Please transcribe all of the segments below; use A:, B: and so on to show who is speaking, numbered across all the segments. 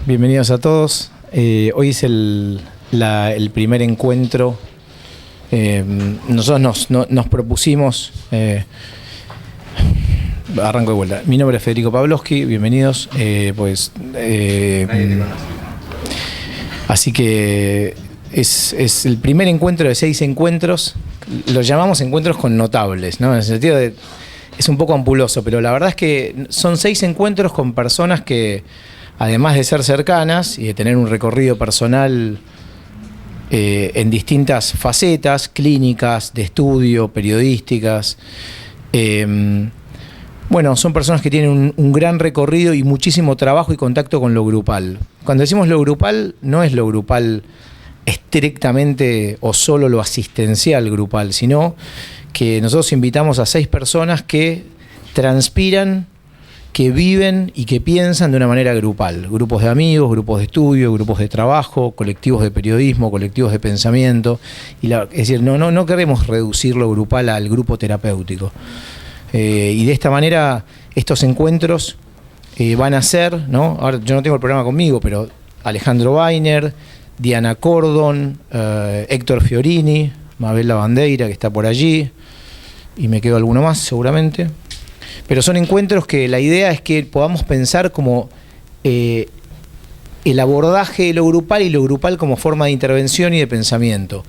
A: Bienvenidos a todos. Hoy es el primer encuentro. Nosotros nos propusimos... arranco de vuelta. Mi nombre es Federico Pavlovsky, bienvenidos. Nadie te conoce. Así que es el primer encuentro de 6 encuentros. Los llamamos encuentros connotables, ¿no? En el sentido de... Es un poco ampuloso, pero la verdad es que son 6 encuentros con personas que, además de ser cercanas y de tener un recorrido personal en distintas facetas, clínicas, de estudio, periodísticas, son personas que tienen un gran recorrido y muchísimo trabajo y contacto con lo grupal. Cuando decimos lo grupal, no es lo grupal estrictamente o solo lo asistencial grupal, sino que nosotros invitamos a 6 personas que transpiran, que viven y que piensan de una manera grupal. Grupos de amigos, grupos de estudio, grupos de trabajo, colectivos de periodismo, colectivos de pensamiento. Es decir, no queremos reducir lo grupal al grupo terapéutico. Y de esta manera estos encuentros van a ser, ¿no? Ahora yo no tengo el programa conmigo, pero Alejandro Weiner, Diana Cordon, Héctor Fiorini, Mabel Lavandeira, que está por allí, y me quedo alguno más seguramente. Pero son encuentros que la idea es que podamos pensar como el abordaje de lo grupal y lo grupal como forma de intervención y de pensamiento.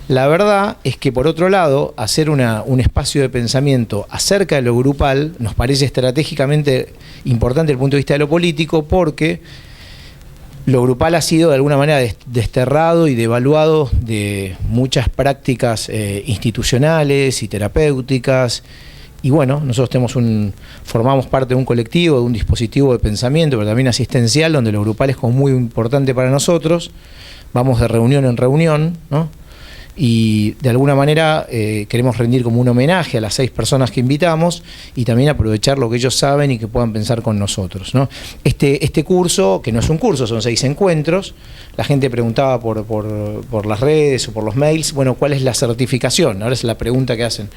A: La verdad es que, por otro lado, hacer un espacio de pensamiento acerca de lo grupal nos parece estratégicamente importante desde el punto de vista de lo político, porque lo grupal ha sido de alguna manera desterrado y devaluado de muchas prácticas institucionales y terapéuticas. Y bueno, nosotros formamos parte de un colectivo, de un dispositivo de pensamiento, pero también asistencial, donde lo grupal es como muy importante para nosotros. Vamos de reunión en reunión, ¿no? Y de alguna manera queremos rendir como un homenaje a las 6 personas que invitamos y también aprovechar lo que ellos saben y que puedan pensar con nosotros, ¿no? Este curso, que no es un curso, son 6 encuentros. La gente preguntaba por las redes o por los mails, bueno, ¿cuál es la certificación? Ahora es la pregunta que hacen.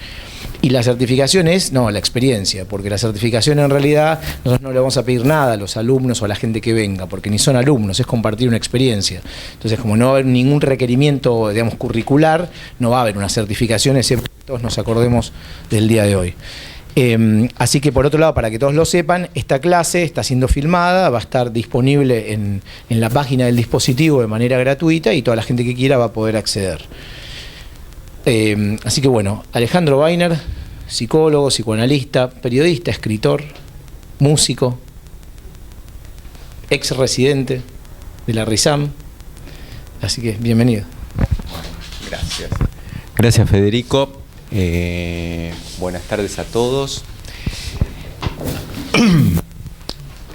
A: Y la certificación es, no, la experiencia, porque la certificación en realidad nosotros no le vamos a pedir nada a los alumnos o a la gente que venga, porque ni son alumnos, es compartir una experiencia. Entonces, como no va a haber ningún requerimiento, digamos, curricular, no va a haber una certificación, excepto que todos nos acordemos del día de hoy. Así que, por otro lado, para que todos lo sepan, esta clase está siendo filmada, va a estar disponible en la página del dispositivo de manera gratuita y toda la gente que quiera va a poder acceder. Así que bueno, Alejandro Weiner, psicólogo, psicoanalista, periodista, escritor, músico, ex residente de la RISAM. Así que bienvenido.
B: Gracias. Gracias, Federico. Buenas tardes a todos.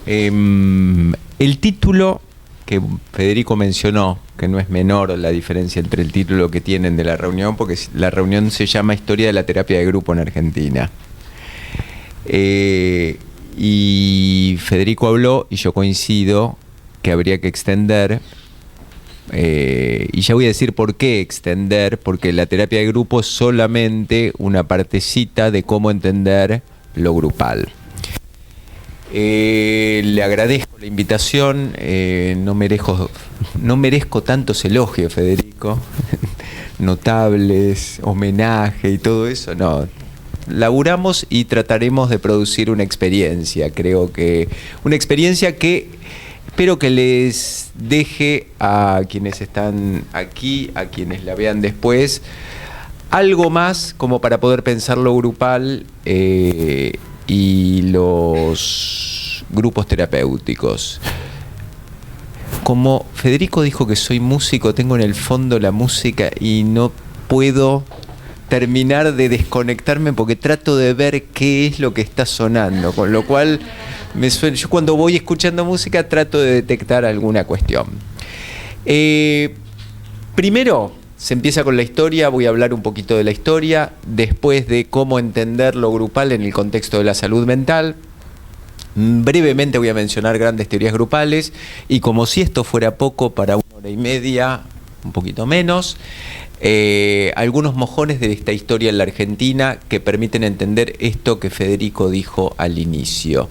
B: El título que Federico mencionó, que no es menor la diferencia entre el título que tienen de la reunión, porque la reunión se llama Historia de la Terapia de Grupo en Argentina. Y Federico habló, y yo coincido, que habría que extender, y ya voy a decir por qué extender, porque la terapia de grupo es solamente una partecita de cómo entender lo grupal. Le agradezco la invitación, no merezco tantos elogios, Federico, notables, homenaje y todo eso, no. Laburamos y trataremos de producir una experiencia, creo que una experiencia que espero que les deje a quienes están aquí, a quienes la vean después, algo más como para poder pensar lo grupal y los grupos terapéuticos. Como Federico dijo que soy músico, tengo en el fondo la música y no puedo terminar de desconectarme porque trato de ver qué es lo que está sonando, con lo cual yo cuando voy escuchando música trato de detectar alguna cuestión. Primero se empieza con la historia, voy a hablar un poquito de la historia, después de cómo entender lo grupal en el contexto de la salud mental. Brevemente voy a mencionar grandes teorías grupales y, como si esto fuera poco, para 1 hora y media, un poquito menos, algunos mojones de esta historia en la Argentina que permiten entender esto que Federico dijo al inicio.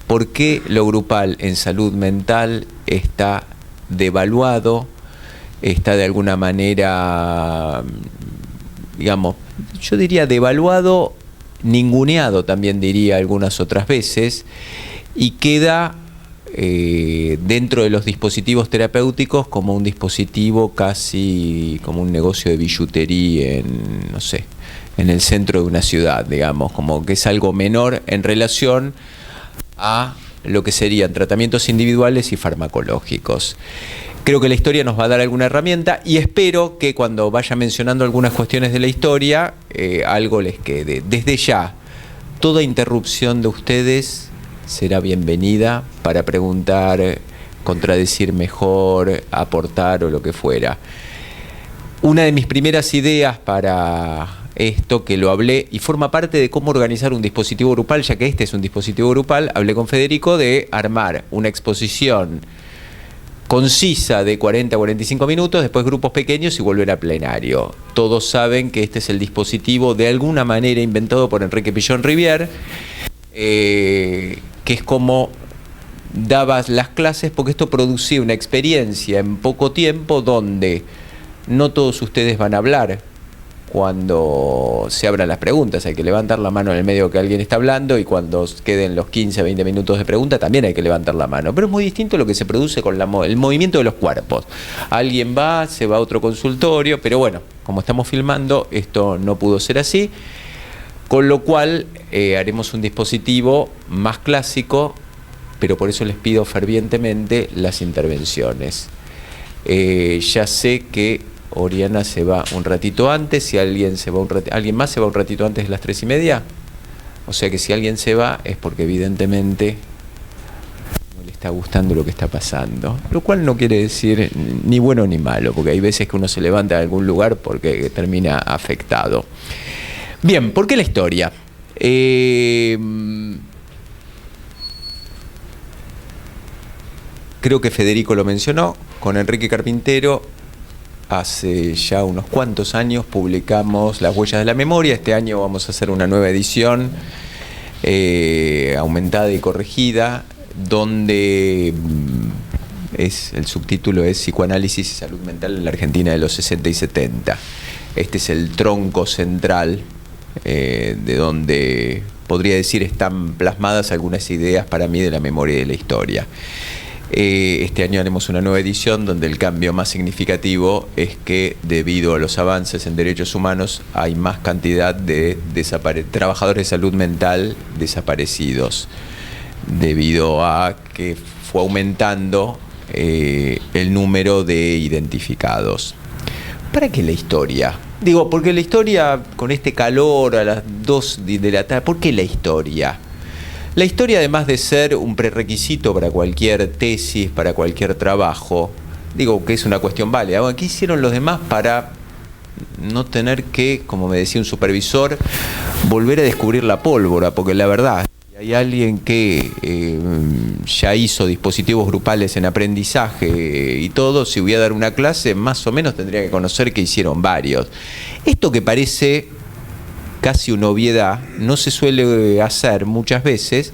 B: por qué lo grupal en salud mental está devaluado, está de alguna manera, digamos, yo diría devaluado, ninguneado también diría algunas otras veces, y queda dentro de los dispositivos terapéuticos como un dispositivo casi como un negocio de billutería en, no sé, en el centro de una ciudad, digamos, como que es algo menor en relación a lo que serían tratamientos individuales y farmacológicos. Creo que la historia nos va a dar alguna herramienta y espero que cuando vaya mencionando algunas cuestiones de la historia, algo les quede. Desde ya, toda interrupción de ustedes será bienvenida para preguntar, contradecir mejor, aportar o lo que fuera. Una de mis primeras ideas para esto, que lo hablé y forma parte de cómo organizar un dispositivo grupal, ya que este es un dispositivo grupal, hablé con Federico de armar una exposición concisa de 40 a 45 minutos, después grupos pequeños y volver a plenario. Todos saben que este es el dispositivo de alguna manera inventado por Enrique Pillon Rivière, que es como dabas las clases, porque esto producía una experiencia en poco tiempo donde no todos ustedes van a hablar cuando se abran las preguntas. Hay que levantar la mano en el medio que alguien está hablando y cuando queden los 15 20 minutos de pregunta también hay que levantar la mano. Pero es muy distinto lo que se produce con el movimiento de los cuerpos. Alguien va, se va a otro consultorio, pero bueno, como estamos filmando, esto no pudo ser así. Con lo cual haremos un dispositivo más clásico, pero por eso les pido fervientemente las intervenciones. Ya sé que Oriana se va un ratito antes, si alguien se va ¿alguien más se va un ratito antes de las 3:30? O sea que si alguien se va es porque evidentemente no le está gustando lo que está pasando. Lo cual no quiere decir ni bueno ni malo, porque hay veces que uno se levanta de algún lugar porque termina afectado. Bien, ¿por qué la historia? Creo que Federico lo mencionó, con Enrique Carpintero, hace ya unos cuantos años publicamos Las Huellas de la Memoria. Este año vamos a hacer una nueva edición, aumentada y corregida, donde el subtítulo es Psicoanálisis y Salud Mental en la Argentina de los 60 y 70. Este es el tronco central, de donde podría decir están plasmadas algunas ideas para mí de la memoria y de la historia. Este año haremos una nueva edición donde el cambio más significativo es que debido a los avances en derechos humanos hay más cantidad de trabajadores de salud mental desaparecidos, debido a que fue aumentando el número de identificados. ¿Para qué la historia? Digo, porque la historia, con este calor a las 2 de la tarde, ¿por qué la historia? La historia, además de ser un prerequisito para cualquier tesis, para cualquier trabajo, digo que es una cuestión válida. Bueno, ¿qué hicieron los demás para no tener que, como me decía un supervisor, volver a descubrir la pólvora? Porque la verdad, si hay alguien que ya hizo dispositivos grupales en aprendizaje y todo, si voy a dar una clase, más o menos tendría que conocer que hicieron varios. Esto que parece casi una obviedad, no se suele hacer muchas veces,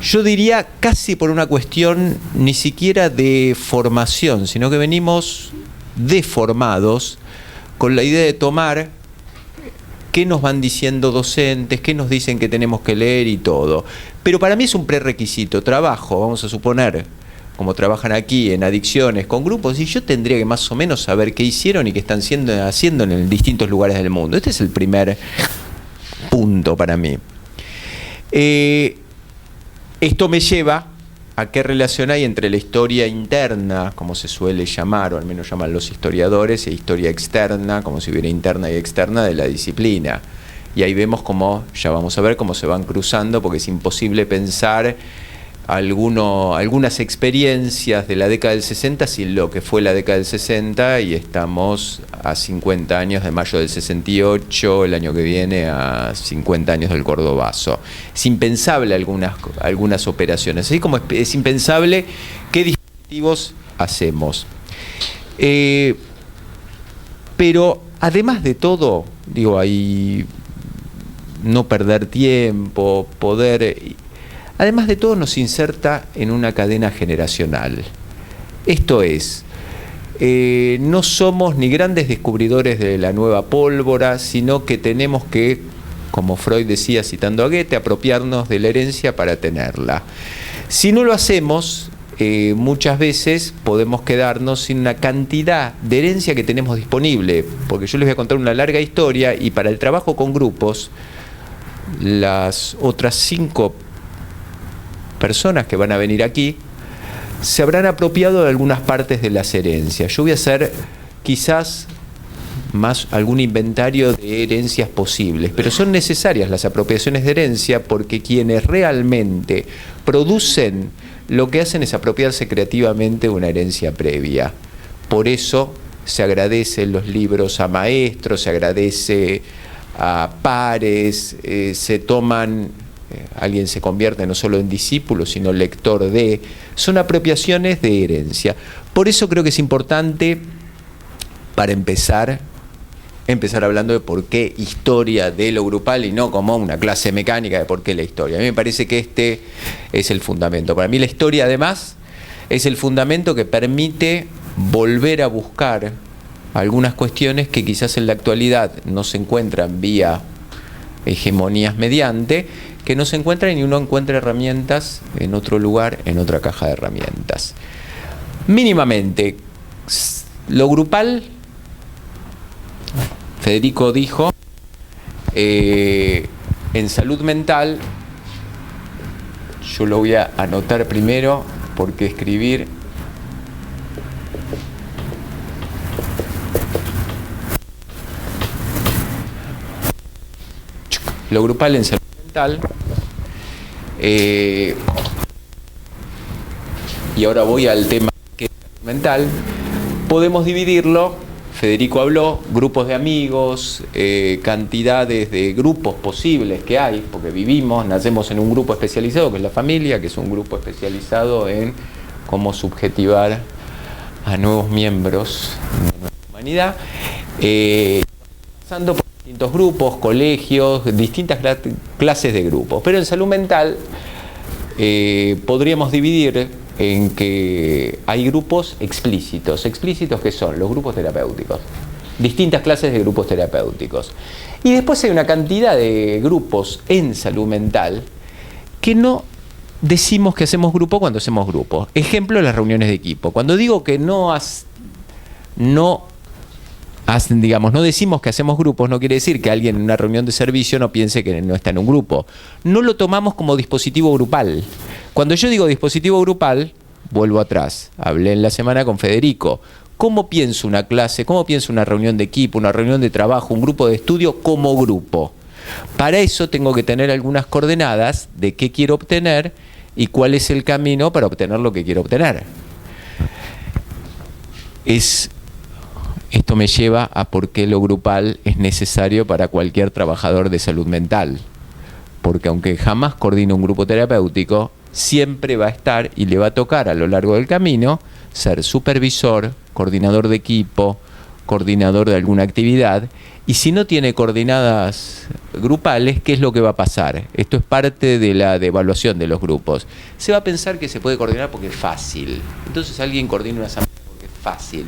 B: yo diría casi por una cuestión ni siquiera de formación, sino que venimos deformados con la idea de tomar qué nos van diciendo docentes, qué nos dicen que tenemos que leer y todo. Pero para mí es un prerequisito, trabajo, vamos a suponer, como trabajan aquí en adicciones con grupos, y yo tendría que más o menos saber qué hicieron y qué están haciendo en distintos lugares del mundo. Este es el primer punto para mí. Esto me lleva a qué relación hay entre la historia interna, como se suele llamar, o al menos llaman los historiadores, e historia externa, como si hubiera interna y externa de la disciplina. Y ahí vemos cómo, ya vamos a ver cómo se van cruzando, porque es imposible pensar algunas experiencias de la década del 60 sin lo que fue la década del 60, y estamos a 50 años de mayo del 68, el año que viene a 50 años del Cordobazo. Es impensable algunas operaciones, así como es impensable qué dispositivos hacemos. Pero además de todo, digo, ahí no perder tiempo, poder... además de todo nos inserta en una cadena generacional. Esto es, no somos ni grandes descubridores de la nueva pólvora, sino que tenemos que, como Freud decía citando a Goethe, apropiarnos de la herencia para tenerla. Si no lo hacemos, muchas veces podemos quedarnos sin una cantidad de herencia que tenemos disponible, porque yo les voy a contar una larga historia y para el trabajo con grupos, las otras 5 personas que van a venir aquí se habrán apropiado de algunas partes de las herencias. Yo voy a hacer quizás más algún inventario de herencias posibles, pero son necesarias las apropiaciones de herencia porque quienes realmente producen lo que hacen es apropiarse creativamente de una herencia previa. Por eso se agradecen los libros a maestros, se agradece a pares, se toman, alguien se convierte no solo en discípulo, sino lector de, son apropiaciones de herencia. Por eso creo que es importante, para empezar hablando de por qué historia de lo grupal y no como una clase mecánica de por qué la historia. A mí me parece que este es el fundamento. Para mí la historia, además, es el fundamento que permite volver a buscar algunas cuestiones que quizás en la actualidad no se encuentran vía hegemonías mediante, que no se encuentran y uno encuentra herramientas en otro lugar, en otra caja de herramientas. Mínimamente, lo grupal, Federico dijo, en salud mental, yo lo voy a anotar primero porque escribir lo grupal en salud mental, y ahora voy al tema que es salud mental, podemos dividirlo, Federico habló, grupos de amigos, cantidades de grupos posibles que hay, porque vivimos, nacemos en un grupo especializado que es la familia, que es un grupo especializado en cómo subjetivar a nuevos miembros de nuestra humanidad, pasando por distintos grupos, colegios, distintas clases de grupos. Pero en salud mental podríamos dividir en que hay grupos explícitos. ¿Explícitos qué son? Los grupos terapéuticos. Distintas clases de grupos terapéuticos. Y después hay una cantidad de grupos en salud mental que no decimos que hacemos grupo cuando hacemos grupo. Ejemplo, las reuniones de equipo. Cuando digo que no decimos que hacemos grupos, no quiere decir que alguien en una reunión de servicio no piense que no está en un grupo. No lo tomamos como dispositivo grupal. Cuando yo digo dispositivo grupal, vuelvo atrás. Hablé en la semana con Federico. ¿Cómo pienso una clase? ¿Cómo pienso una reunión de equipo, una reunión de trabajo, un grupo de estudio como grupo? Para eso tengo que tener algunas coordenadas de qué quiero obtener y cuál es el camino para obtener lo que quiero obtener. Esto me lleva a por qué lo grupal es necesario para cualquier trabajador de salud mental. Porque aunque jamás coordine un grupo terapéutico, siempre va a estar y le va a tocar a lo largo del camino ser supervisor, coordinador de equipo, coordinador de alguna actividad. Y si no tiene coordinadas grupales, ¿qué es lo que va a pasar? Esto es parte de la evaluación de los grupos. Se va a pensar que se puede coordinar porque es fácil. Entonces alguien coordina una asamblea porque es fácil.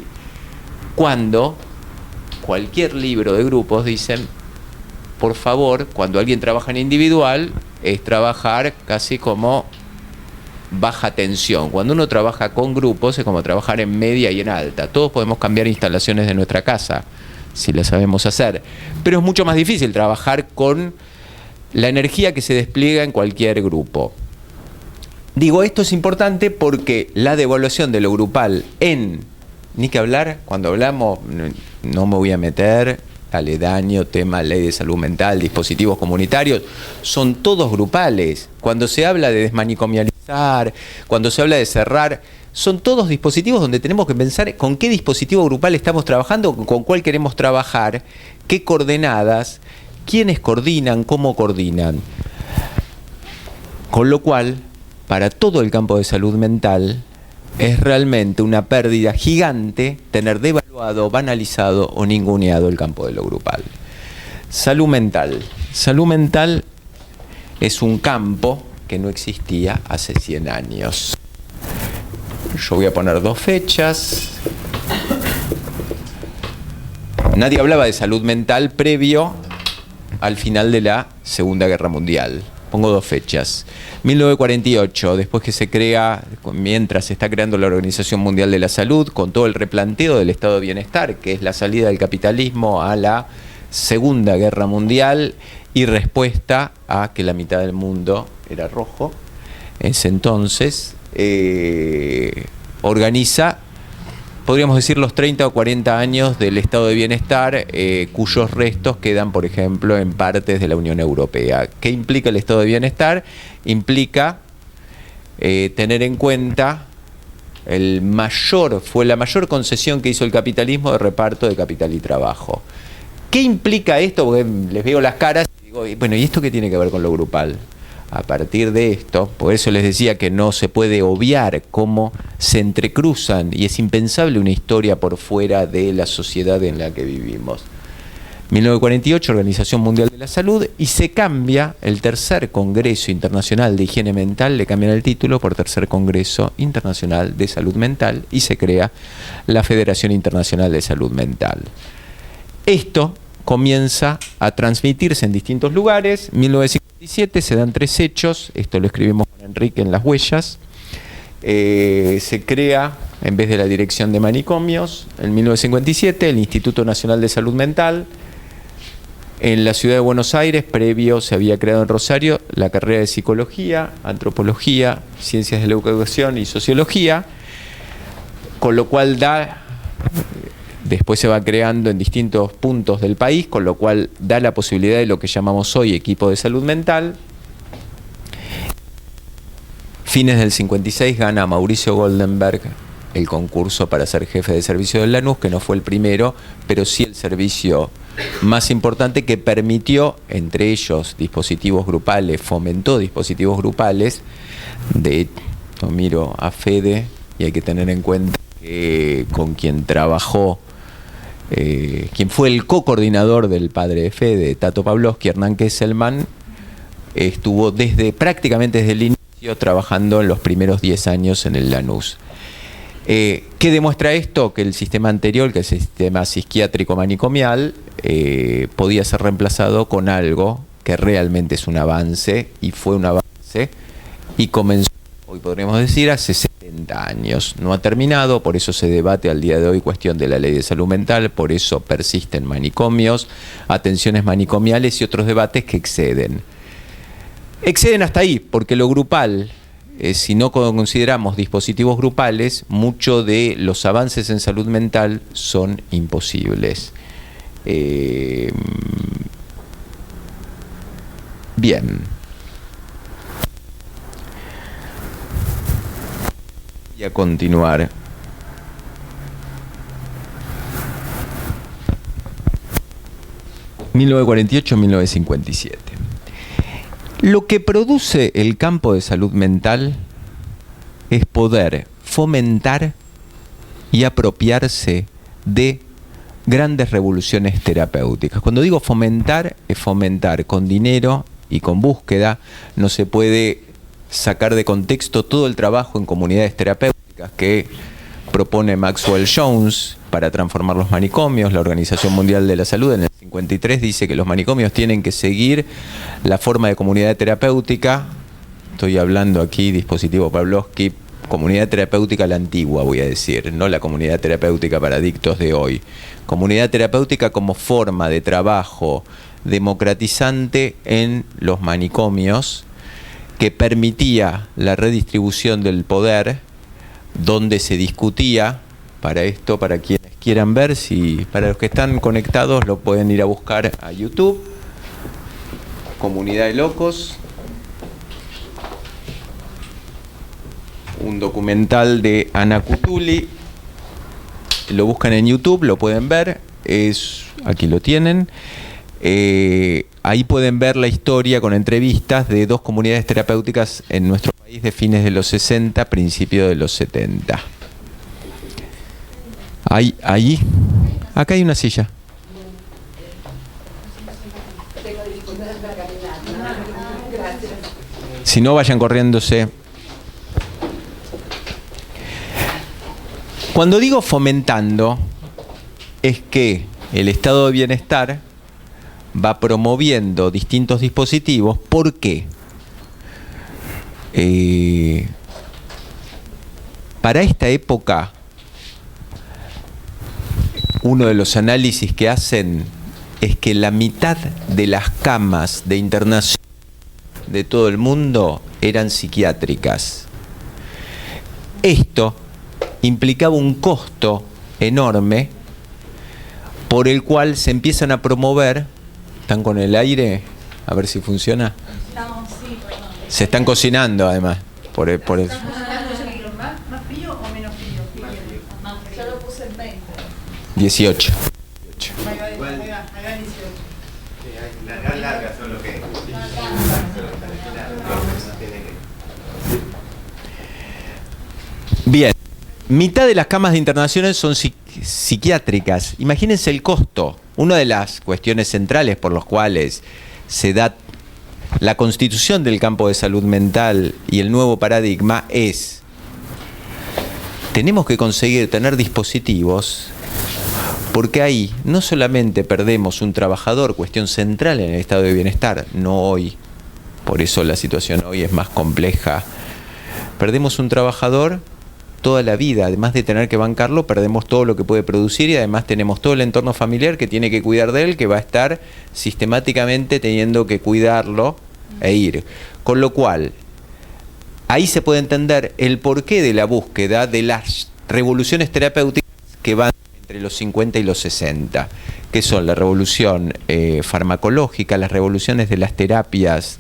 B: Cuando cualquier libro de grupos dicen, por favor, cuando alguien trabaja en individual, es trabajar casi como baja tensión. Cuando uno trabaja con grupos es como trabajar en media y en alta. Todos podemos cambiar instalaciones de nuestra casa, si las sabemos hacer. Pero es mucho más difícil trabajar con la energía que se despliega en cualquier grupo. Digo, esto es importante porque la devaluación de lo grupal ni que hablar, cuando hablamos, no me voy a meter, aledaño, tema, ley de salud mental, dispositivos comunitarios, son todos grupales. Cuando se habla de desmanicomializar, cuando se habla de cerrar, son todos dispositivos donde tenemos que pensar con qué dispositivo grupal estamos trabajando, con cuál queremos trabajar, qué coordenadas, quiénes coordinan, cómo coordinan. Con lo cual, para todo el campo de salud mental, es realmente una pérdida gigante tener devaluado, banalizado o ninguneado el campo de lo grupal. Salud mental. Salud mental es un campo que no existía hace 100 años. Yo voy a poner 2 fechas. Nadie hablaba de salud mental previo al final de la Segunda Guerra Mundial. Pongo 2 fechas. 1948, después que se crea, mientras se está creando la Organización Mundial de la Salud, con todo el replanteo del estado de bienestar, que es la salida del capitalismo a la Segunda Guerra Mundial y respuesta a que la mitad del mundo era rojo. En ese entonces organiza, podríamos decir, los 30 o 40 años del estado de bienestar, cuyos restos quedan, por ejemplo, en partes de la Unión Europea. ¿Qué implica el estado de bienestar? Implica tener en cuenta fue la mayor concesión que hizo el capitalismo de reparto de capital y trabajo. ¿Qué implica esto? Porque les veo las caras y digo, bueno, ¿y esto qué tiene que ver con lo grupal? A partir de esto, por eso les decía que no se puede obviar cómo se entrecruzan y es impensable una historia por fuera de la sociedad en la que vivimos. 1948, Organización Mundial de la Salud, y se cambia el tercer Congreso Internacional de Higiene Mental, le cambian el título por Tercer Congreso Internacional de Salud Mental y se crea la Federación Internacional de Salud Mental. Esto comienza a transmitirse en distintos lugares. 1957 se dan 3 hechos, esto lo escribimos con Enrique en las huellas. Se crea, en vez de la Dirección de Manicomios, en 1957 el Instituto Nacional de Salud Mental. En la ciudad de Buenos Aires, previo, se había creado en Rosario la carrera de Psicología, Antropología, Ciencias de la Educación y Sociología, con lo cual después se va creando en distintos puntos del país, con lo cual da la posibilidad de lo que llamamos hoy equipo de salud mental. Fines del 56 gana Mauricio Goldenberg el concurso para ser jefe de servicio del Lanús, que no fue el primero, pero sí el servicio más importante que permitió, entre ellos dispositivos grupales, fomentó dispositivos grupales. De hecho, miro a Fede y hay que tener en cuenta que con quien trabajó, quien fue el co-coordinador del padre de Fede, Tato Pavlovsky, Hernán Kesselman, estuvo prácticamente desde el inicio trabajando en los primeros 10 años en el Lanús. ¿Qué demuestra esto? Que el sistema anterior, que es el sistema psiquiátrico manicomial, podía ser reemplazado con algo que realmente es un avance, y fue un avance, y comenzó, hoy podríamos decir, hace 70 años. No ha terminado, por eso se debate al día de hoy cuestión de la ley de salud mental, por eso persisten manicomios, atenciones manicomiales y otros debates que exceden. Exceden hasta ahí, porque lo grupal, si no consideramos dispositivos grupales, muchos de los avances en salud mental son imposibles. Bien. Voy a continuar. (1948-1957). Lo que produce el campo de salud mental es poder fomentar y apropiarse de grandes revoluciones terapéuticas. Cuando digo fomentar, es fomentar con dinero y con búsqueda. No se puede sacar de contexto todo el trabajo en comunidades terapéuticas que propone Maxwell Jones para transformar los manicomios. La Organización Mundial de la Salud en el 53 dice que los manicomios tienen que seguir la forma de comunidad terapéutica. Estoy hablando aquí, dispositivo Pavlovsky, comunidad terapéutica a la antigua, voy a decir, no la comunidad terapéutica para adictos de hoy. Comunidad terapéutica como forma de trabajo democratizante en los manicomios, que permitía la redistribución del poder, donde se discutía. Para esto, para quienes quieran ver, para los que están conectados lo pueden ir a buscar a YouTube, Comunidad de Locos, un documental de Ana Cutuli, lo buscan en YouTube, lo pueden ver, aquí lo tienen. Ahí pueden ver la historia con entrevistas de 2 comunidades terapéuticas en nuestro país de fines de los 60, principios de los 70. Ahí, acá hay una silla. Si no, vayan corriéndose. Cuando digo fomentando, es que el estado de bienestar va promoviendo distintos dispositivos. ¿Por qué? Para esta época, uno de los análisis que hacen es que la mitad de las camas de internación de todo el mundo eran psiquiátricas. Esto implicaba un costo enorme por el cual se empiezan a promover. ¿Están con el aire? A ver si funciona. Se están cocinando además. Por el...
C: ¿Más frío o menos frío? Yo lo puse en 20.
B: 18.
C: Ahí va 18.
D: Las largas son lo que...
B: Bien. Mitad de las camas de internación son psiquiátricas. Imagínense el costo. Una de las cuestiones centrales por las cuales se da la constitución del campo de salud mental y el nuevo paradigma es: tenemos que conseguir tener dispositivos, porque ahí no solamente perdemos un trabajador, cuestión central en el estado de bienestar, no hoy, por eso la situación hoy es más compleja, perdemos un trabajador toda la vida, además de tener que bancarlo, perdemos todo lo que puede producir y además tenemos todo el entorno familiar que tiene que cuidar de él, que va a estar sistemáticamente teniendo que cuidarlo e ir. Con lo cual, ahí se puede entender el porqué de la búsqueda de las revoluciones terapéuticas que van entre los 50 y los 60, que son la revolución farmacológica, las revoluciones de las terapias,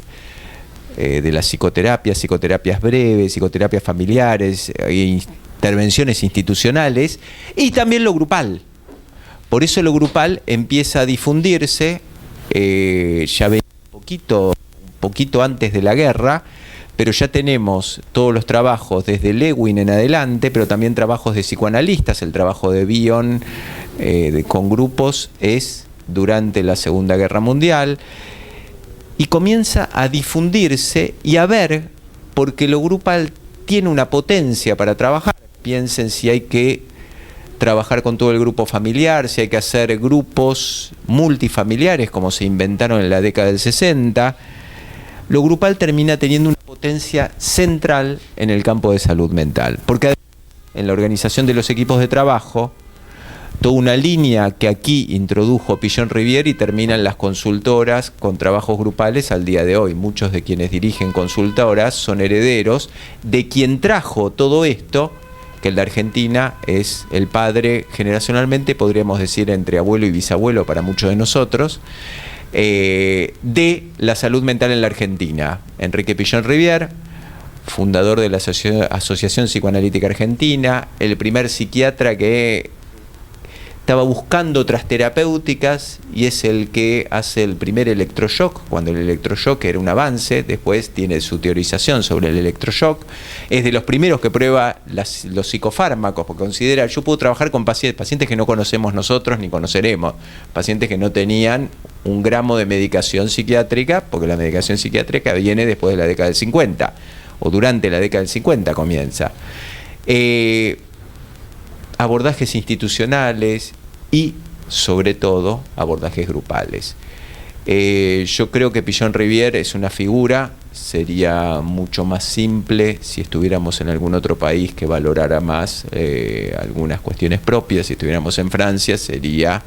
B: de las psicoterapias, psicoterapias breves, psicoterapias familiares, intervenciones institucionales y también lo grupal. Por eso lo grupal empieza a difundirse, ya venía un poquito antes de la guerra, pero ya tenemos todos los trabajos desde Lewin en adelante, pero también trabajos de psicoanalistas. El trabajo de Bion con grupos es durante la Segunda Guerra Mundial. Y comienza a difundirse y a ver, porque lo grupal tiene una potencia para trabajar. Piensen si hay que trabajar con todo el grupo familiar, si hay que hacer grupos multifamiliares como se inventaron en la década del 60. Lo grupal termina teniendo una potencia central en el campo de salud mental, porque en la organización de los equipos de trabajo, toda una línea que aquí introdujo Pichon-Rivière y terminan las consultoras con trabajos grupales al día de hoy. Muchos de quienes dirigen consultoras son herederos de quien trajo todo esto, que en la Argentina es el padre, generacionalmente podríamos decir entre abuelo y bisabuelo para muchos de nosotros, de la salud mental en la Argentina. Enrique Pichon-Rivière, fundador de la Asociación Psicoanalítica Argentina, el primer psiquiatra que estaba buscando otras terapéuticas y es el que hace el primer electroshock, cuando el electroshock era un avance, después tiene su teorización sobre el electroshock, es de los primeros que prueba los psicofármacos, porque considera, yo puedo trabajar con pacientes que no conocemos nosotros ni conoceremos, pacientes que no tenían un gramo de medicación psiquiátrica, porque la medicación psiquiátrica viene después de la década del 50, o durante la década del 50 comienza. Abordajes institucionales y, sobre todo, abordajes grupales. Yo creo que Pichon-Rivière es una figura, sería mucho más simple si estuviéramos en algún otro país que valorara más algunas cuestiones propias. Si estuviéramos en Francia sería,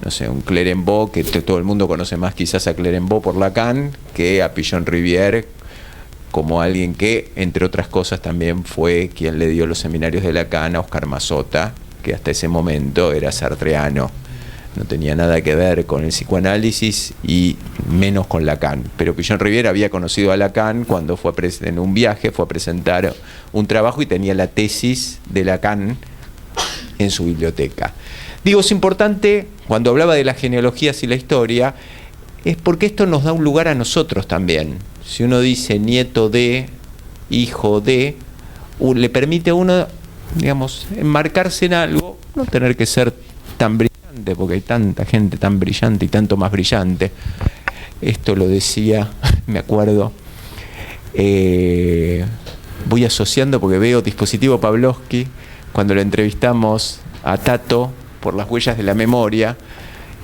B: no sé, un Clérambault, que todo el mundo conoce más quizás a Clérambault por Lacan que a Pichon-Rivière, como alguien que, entre otras cosas, también fue quien le dio los seminarios de Lacan a Oscar Mazzotta, que hasta ese momento era sartreano. No tenía nada que ver con el psicoanálisis y menos con Lacan. Pero Pichon-Rivière había conocido a Lacan cuando fue en un viaje, fue a presentar un trabajo y tenía la tesis de Lacan en su biblioteca. Digo, es importante, cuando hablaba de las genealogías y la historia, es porque esto nos da un lugar a nosotros también. Si uno dice nieto de, hijo de, le permite a uno, digamos, enmarcarse en algo, no tener que ser tan brillante, porque hay tanta gente tan brillante y tanto más brillante. Esto lo decía, me acuerdo, voy asociando porque veo Dispositivo Pavlovsky, cuando lo entrevistamos a Tato por las huellas de la memoria,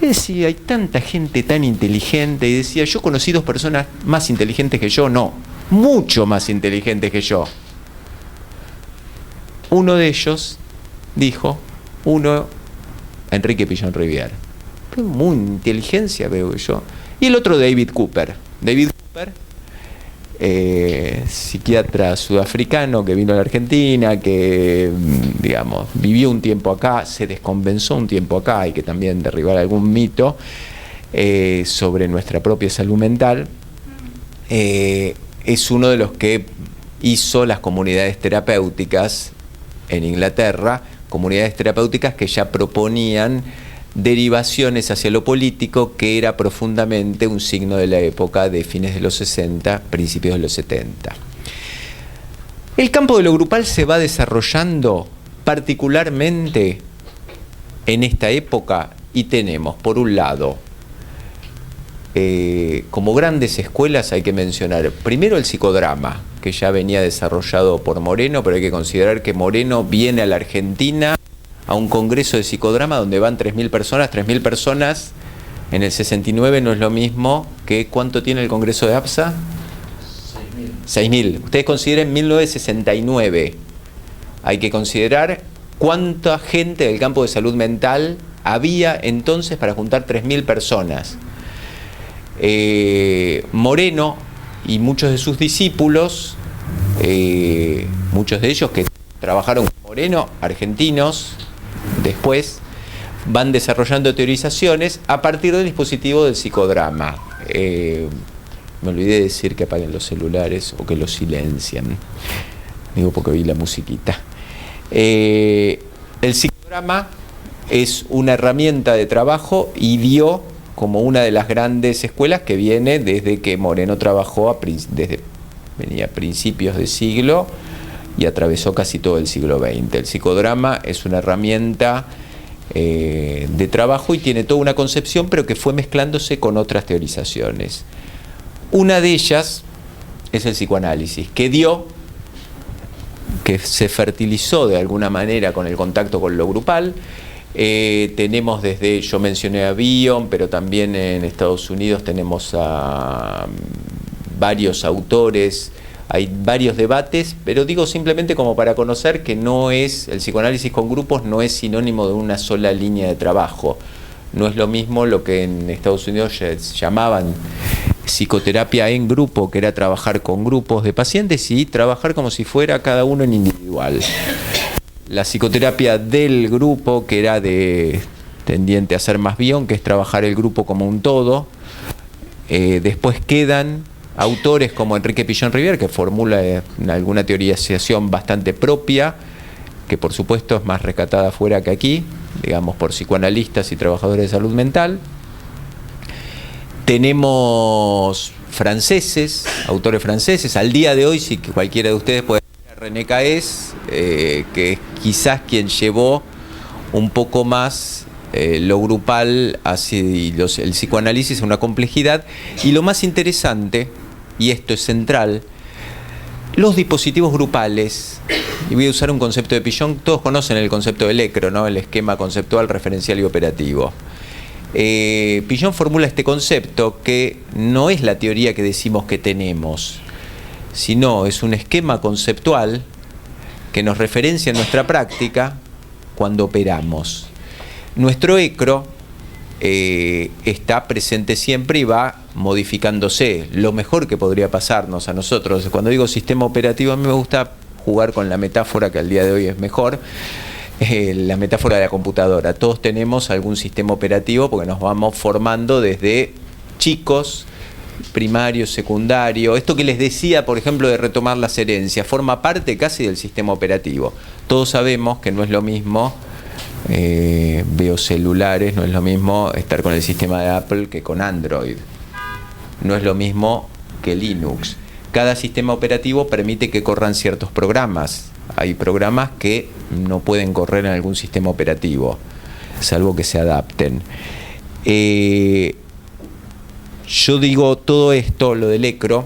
B: decía, hay tanta gente tan inteligente, y decía, yo conocí 2 personas más inteligentes que yo, no, mucho más inteligentes que yo. Uno de ellos dijo, Enrique Pillón Rivière. Muy inteligencia veo yo. Y el otro, David Cooper. David Cooper, psiquiatra sudafricano que vino a la Argentina, que, digamos, vivió un tiempo acá, se descompensó un tiempo acá, hay que también derribar algún mito sobre nuestra propia salud mental. Es uno de los que hizo las comunidades terapéuticas en Inglaterra, comunidades terapéuticas que ya proponían derivaciones hacia lo político, que era profundamente un signo de la época de fines de los 60, principios de los 70. El campo de lo grupal se va desarrollando particularmente en esta época, y tenemos, por un lado, como grandes escuelas hay que mencionar primero el psicodrama, que ya venía desarrollado por Moreno, pero hay que considerar que Moreno viene a la Argentina a un congreso de psicodrama donde van 3.000 personas. 3.000 personas en el 69 no es lo mismo que ¿cuánto tiene el congreso de APSA? 6.000. Ustedes consideren 1969. Hay que considerar cuánta gente del campo de salud mental había entonces para juntar 3.000 personas. Moreno y muchos de sus discípulos, muchos de ellos que trabajaron con Moreno, argentinos, después van desarrollando teorizaciones a partir del dispositivo del psicodrama. Me olvidé de decir que apaguen los celulares o que los silencien. Digo porque oí la musiquita. El psicodrama es una herramienta de trabajo y dio como una de las grandes escuelas que viene desde que Moreno trabajó, venía a principios de siglo y atravesó casi todo el siglo XX. El psicodrama es una herramienta de trabajo y tiene toda una concepción, pero que fue mezclándose con otras teorizaciones. Una de ellas es el psicoanálisis, que se fertilizó de alguna manera con el contacto con lo grupal. Tenemos yo mencioné a Bion, pero también en Estados Unidos tenemos a varios autores, hay varios debates, pero digo simplemente como para conocer que el psicoanálisis con grupos no es sinónimo de una sola línea de trabajo. No es lo mismo lo que en Estados Unidos llamaban psicoterapia en grupo, que era trabajar con grupos de pacientes, y trabajar como si fuera cada uno en individual. La psicoterapia del grupo, que era tendiente a ser más Bion, que es trabajar el grupo como un todo. Después quedan autores como Enrique Pillón Rivière, que formula alguna teorización bastante propia, que por supuesto es más rescatada afuera que aquí, digamos, por psicoanalistas y trabajadores de salud mental. Tenemos autores franceses. Al día de hoy, si cualquiera de ustedes puede ver a René Caes, que es quizás quien llevó un poco más lo grupal hacia el psicoanálisis a una complejidad. Y lo más interesante, y esto es central, los dispositivos grupales, y voy a usar un concepto de Pillón, todos conocen el concepto del ECRO, ¿no? El esquema conceptual, referencial y operativo. Pillón formula este concepto que no es la teoría que decimos que tenemos, sino es un esquema conceptual que nos referencia en nuestra práctica cuando operamos. Nuestro ECRO está presente siempre y va modificándose. Lo mejor que podría pasarnos a nosotros, cuando digo sistema operativo, a mí me gusta jugar con la metáfora que al día de hoy es mejor, la metáfora de la computadora. Todos tenemos algún sistema operativo porque nos vamos formando desde chicos, primario, secundario. Esto que les decía, por ejemplo, de retomar las herencias, forma parte casi del sistema operativo. Todos sabemos que no es lo mismo, veo celulares, no es lo mismo estar con el sistema de Apple que con Android. No es lo mismo que Linux. Cada sistema operativo permite que corran ciertos programas. Hay programas que no pueden correr en algún sistema operativo, salvo que se adapten. yo digo todo esto, lo del ECRO,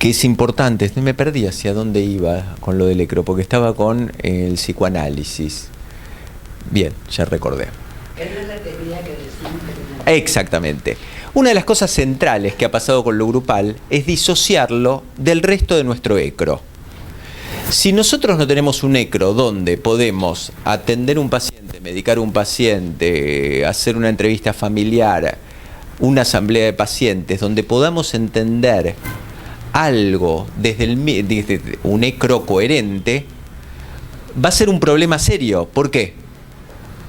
B: que es importante. Me perdí hacia dónde iba con lo del ECRO, porque estaba con el psicoanálisis. Bien, ya recordé. Exactamente. Una de las cosas centrales que ha pasado con lo grupal es disociarlo del resto de nuestro ECRO. Si nosotros no tenemos un ECRO donde podemos atender un paciente, medicar un paciente, hacer una entrevista familiar, una asamblea de pacientes, donde podamos entender algo desde un ECRO coherente, va a ser un problema serio. ¿Por qué?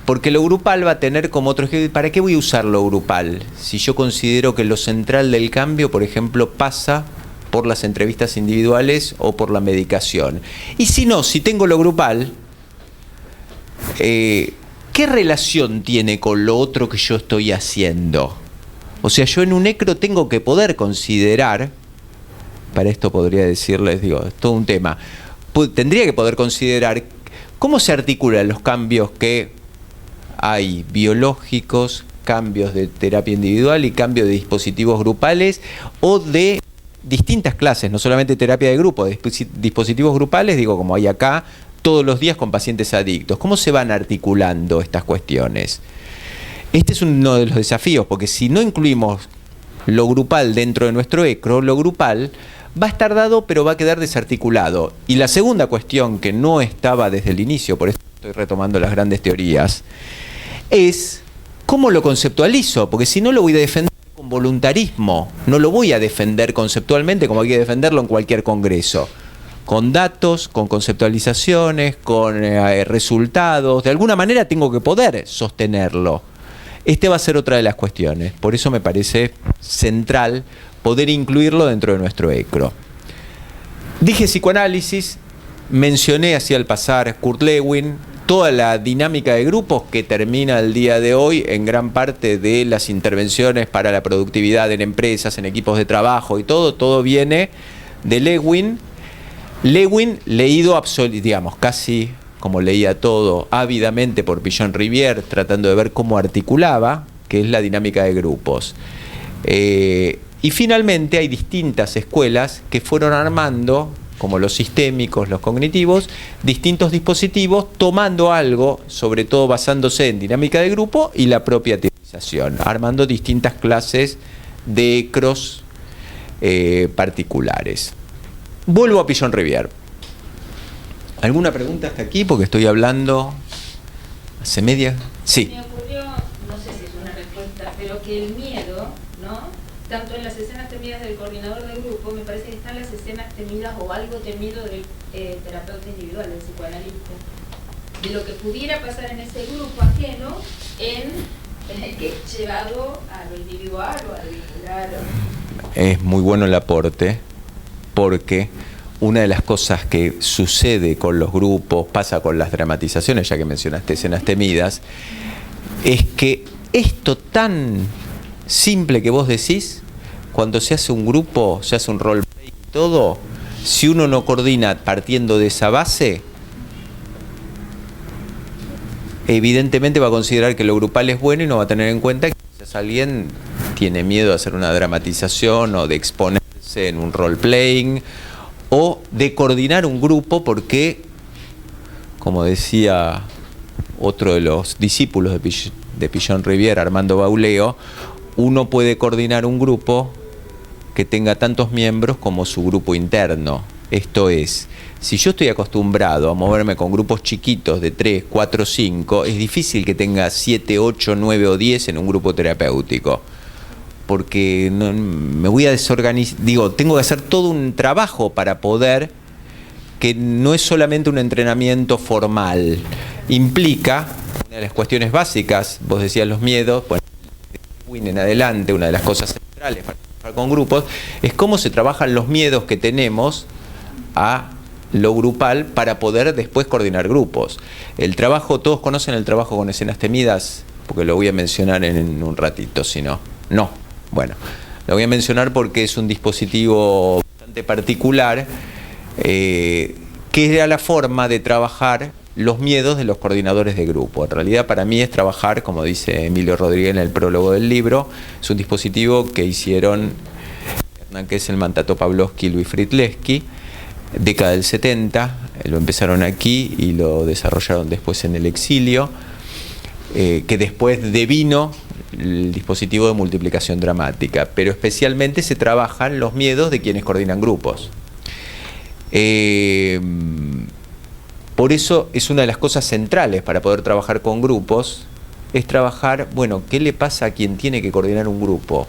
B: Porque lo grupal va a tener como otro ejemplo. ¿Para qué voy a usar lo grupal? Si yo considero que lo central del cambio, por ejemplo, pasa por las entrevistas individuales o por la medicación. Y si no, si tengo lo grupal, ¿qué relación tiene con lo otro que yo estoy haciendo? O sea, yo en un ECRO tengo que poder considerar, para esto podría decirles, digo, es todo un tema, tendría que poder considerar cómo se articulan los cambios que hay biológicos, cambios de terapia individual y cambios de dispositivos grupales o de distintas clases, no solamente terapia de grupo, de dispositivos grupales, digo, como hay acá, todos los días con pacientes adictos. ¿Cómo se van articulando estas cuestiones? Este es uno de los desafíos, porque si no incluimos lo grupal dentro de nuestro ECRO, lo grupal va a estar dado, pero va a quedar desarticulado. Y la segunda cuestión, que no estaba desde el inicio, por eso estoy retomando las grandes teorías, es cómo lo conceptualizo, porque si no lo voy a defender con voluntarismo, no lo voy a defender conceptualmente como hay que defenderlo en cualquier congreso, con datos, con conceptualizaciones, con resultados. De alguna manera tengo que poder sostenerlo. Este va a ser otra de las cuestiones, por eso me parece central poder incluirlo dentro de nuestro ECRO. Dije psicoanálisis, mencioné hacia el pasar Kurt Lewin, toda la dinámica de grupos que termina el día de hoy en gran parte de las intervenciones para la productividad en empresas, en equipos de trabajo y todo viene de Lewin. Lewin leído digamos, casi como leía todo ávidamente por Pichon-Rivière, tratando de ver cómo articulaba, que es la dinámica de grupos. Y finalmente hay distintas escuelas que fueron armando, como los sistémicos, los cognitivos, distintos dispositivos, tomando algo, sobre todo basándose en dinámica de grupo y la propia teorización, armando distintas clases de ECROs particulares. Vuelvo a Pichon-Rivière. ¿Alguna pregunta hasta aquí? Porque estoy hablando hace media... Sí.
C: Me ocurrió, no sé si es una respuesta, pero que el miedo, ¿no? Tanto en las escenas temidas del coordinador del grupo, me parece que están las escenas temidas o algo temido del terapeuta individual, del psicoanalista, de lo que pudiera pasar en ese grupo ajeno en el que es llevado a lo individual o a lo vincular.
B: Es muy bueno el aporte, porque una de las cosas que sucede con los grupos, pasa con las dramatizaciones, ya que mencionaste escenas temidas, es que esto tan simple que vos decís, cuando se hace un grupo, se hace un roleplay y todo, si uno no coordina partiendo de esa base, evidentemente va a considerar que lo grupal es bueno y no va a tener en cuenta que quizás alguien tiene miedo de hacer una dramatización o de exponerse en un role-playing o de coordinar un grupo porque, como decía otro de los discípulos de Pichon-Rivière, Armando Bauleo, uno puede coordinar un grupo que tenga tantos miembros como su grupo interno. Esto es, si yo estoy acostumbrado a moverme con grupos chiquitos de 3, 4, 5, es difícil que tenga 7, 8, 9 o 10 en un grupo terapéutico. Porque no, me voy a desorganizar, tengo que hacer todo un trabajo para poder, que no es solamente un entrenamiento formal, implica, una de las cuestiones básicas, vos decías los miedos, bueno, en adelante, una de las cosas centrales para trabajar con grupos, es cómo se trabajan los miedos que tenemos a lo grupal para poder después coordinar grupos. El trabajo, todos conocen el trabajo con escenas temidas, porque lo voy a mencionar en un ratito, si no. Bueno, lo voy a mencionar porque es un dispositivo bastante particular, que era la forma de trabajar los miedos de los coordinadores de grupo. En realidad para mí es trabajar, como dice Emilio Rodríguez en el prólogo del libro, es un dispositivo que hicieron Hernán Kessel, Mantato Pavlovsky y Luis Fritleski, década del 70, lo empezaron aquí y lo desarrollaron después en el exilio, que después devino el dispositivo de multiplicación dramática, pero especialmente se trabajan los miedos de quienes coordinan grupos. Por eso es una de las cosas centrales para poder trabajar con grupos, es trabajar, bueno, ¿qué le pasa a quien tiene que coordinar un grupo?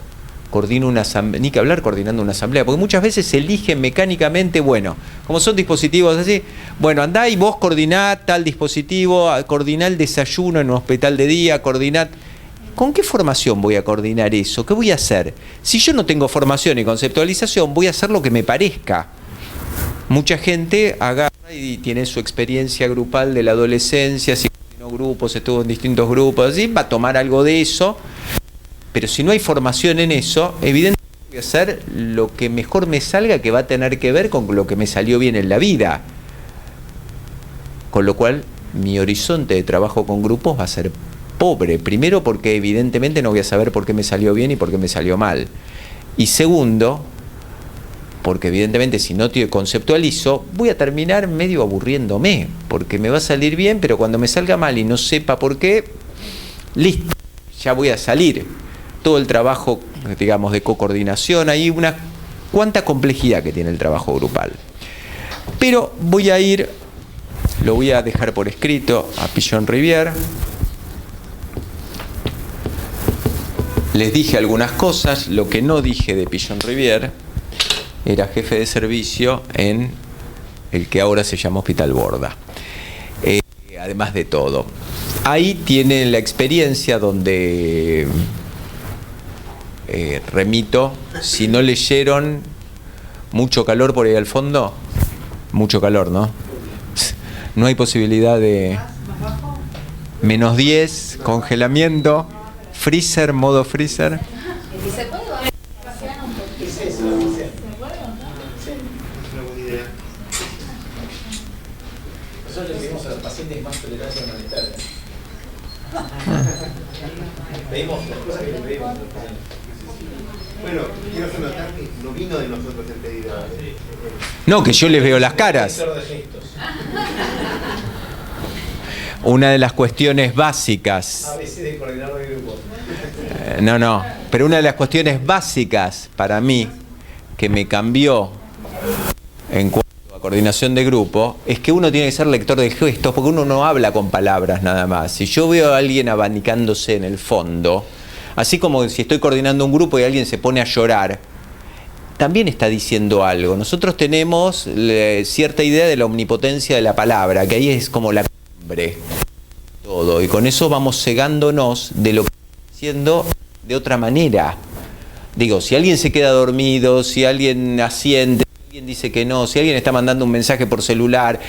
B: Coordina una asamblea, ni que hablar coordinando una asamblea, porque muchas veces se eligen mecánicamente, bueno, como son dispositivos así, bueno, andá y vos coordiná tal dispositivo, coordiná el desayuno en un hospital de día, coordiná... ¿Con qué formación voy a coordinar eso? ¿Qué voy a hacer? Si yo no tengo formación y conceptualización, voy a hacer lo que me parezca. Mucha gente agarra y tiene su experiencia grupal de la adolescencia, si coordinó grupos, estuvo en distintos grupos, así, va a tomar algo de eso, pero si no hay formación en eso, evidentemente voy a hacer lo que mejor me salga, que va a tener que ver con lo que me salió bien en la vida. Con lo cual, mi horizonte de trabajo con grupos va a ser pobre. Primero, porque evidentemente no voy a saber por qué me salió bien y por qué me salió mal. Y segundo, porque evidentemente si no te conceptualizo, voy a terminar medio aburriéndome, porque me va a salir bien, pero cuando me salga mal y no sepa por qué, listo, ya voy a salir. Todo el trabajo, digamos, de cocoordinación, hay una cuánta complejidad que tiene el trabajo grupal. Pero voy a ir, lo voy a dejar por escrito a Pichon Rivière. Les dije algunas cosas, lo que no dije de Pichon Rivière era jefe de servicio en el que ahora se llama Hospital Borda. Además de todo, ahí tienen la experiencia donde remito, si no leyeron Mucho calor por ahí al fondo, mucho calor, ¿no? No hay posibilidad de -10, congelamiento, freezer, modo freezer.
A: Nosotros le pedimos a los pacientes más tolerancia al malestar. Pedimos las cosas que le pedimos a los pacientes.
D: Bueno, quiero hacer notar que no vino de nosotros el pedido.
B: No, que yo les veo las caras. Una de las cuestiones básicas.
A: ABC de coordinador de grupo.
B: No, pero una de las cuestiones básicas para mí que me cambió en cuanto a coordinación de grupo es que uno tiene que ser lector de gestos, porque uno no habla con palabras nada más. Si yo veo a alguien abanicándose en el fondo, así como si estoy coordinando un grupo y alguien se pone a llorar, también está diciendo algo. Nosotros tenemos cierta idea de la omnipotencia de la palabra, que ahí es como la cumbre todo, y con eso vamos cegándonos de lo que está diciendo de otra manera. Digo, si alguien se queda dormido, si alguien asiente, si alguien dice que no, si alguien está mandando un mensaje por celular,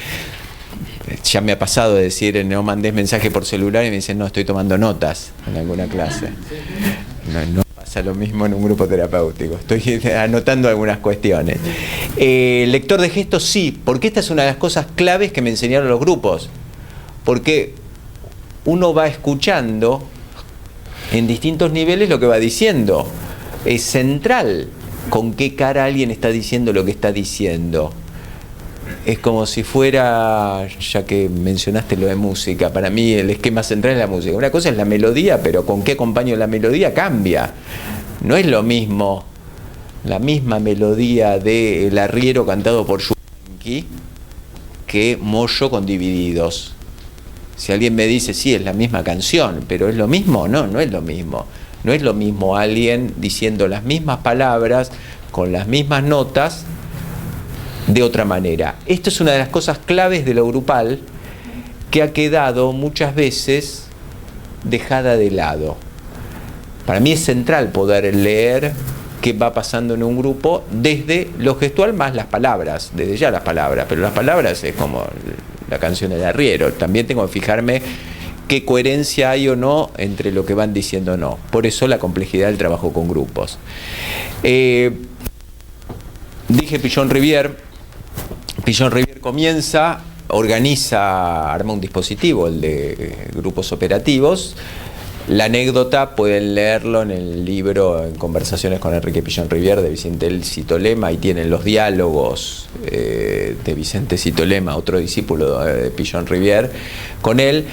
B: ya me ha pasado de decir, no mandés mensaje por celular, y me dicen, no, estoy tomando notas en alguna clase. No pasa lo mismo en un grupo terapéutico, estoy anotando algunas cuestiones. Lector de gestos sí, porque esta es una de las cosas claves que me enseñaron los grupos, porque uno va escuchando en distintos niveles lo que va diciendo. Es central con qué cara alguien está diciendo lo que está diciendo. Es como si fuera, ya que mencionaste lo de música, para mí el esquema central es la música. Una cosa es la melodía, pero con qué acompaño la melodía cambia. No es lo mismo la misma melodía de El Arriero cantado por Yupanqui que Moyo con Divididos. Si alguien me dice, sí, es la misma canción, pero ¿es lo mismo? No, no es lo mismo. No es lo mismo alguien diciendo las mismas palabras, con las mismas notas, de otra manera. Esto es una de las cosas claves de lo grupal que ha quedado muchas veces dejada de lado. Para mí es central poder leer qué va pasando en un grupo desde lo gestual más las palabras, desde ya las palabras, pero las palabras es como la canción del arriero. También tengo que fijarme qué coherencia hay o no entre lo que van diciendo o no. Por eso la complejidad del trabajo con grupos. Dije Pichon Rivière. Pichon Rivière comienza arma un dispositivo, el de grupos operativos. La anécdota pueden leerlo en el libro En conversaciones con Enrique Pillón Rivière de Vicente Citolema, y tienen los diálogos de Vicente Citolema, otro discípulo de Pillón Rivière, con él,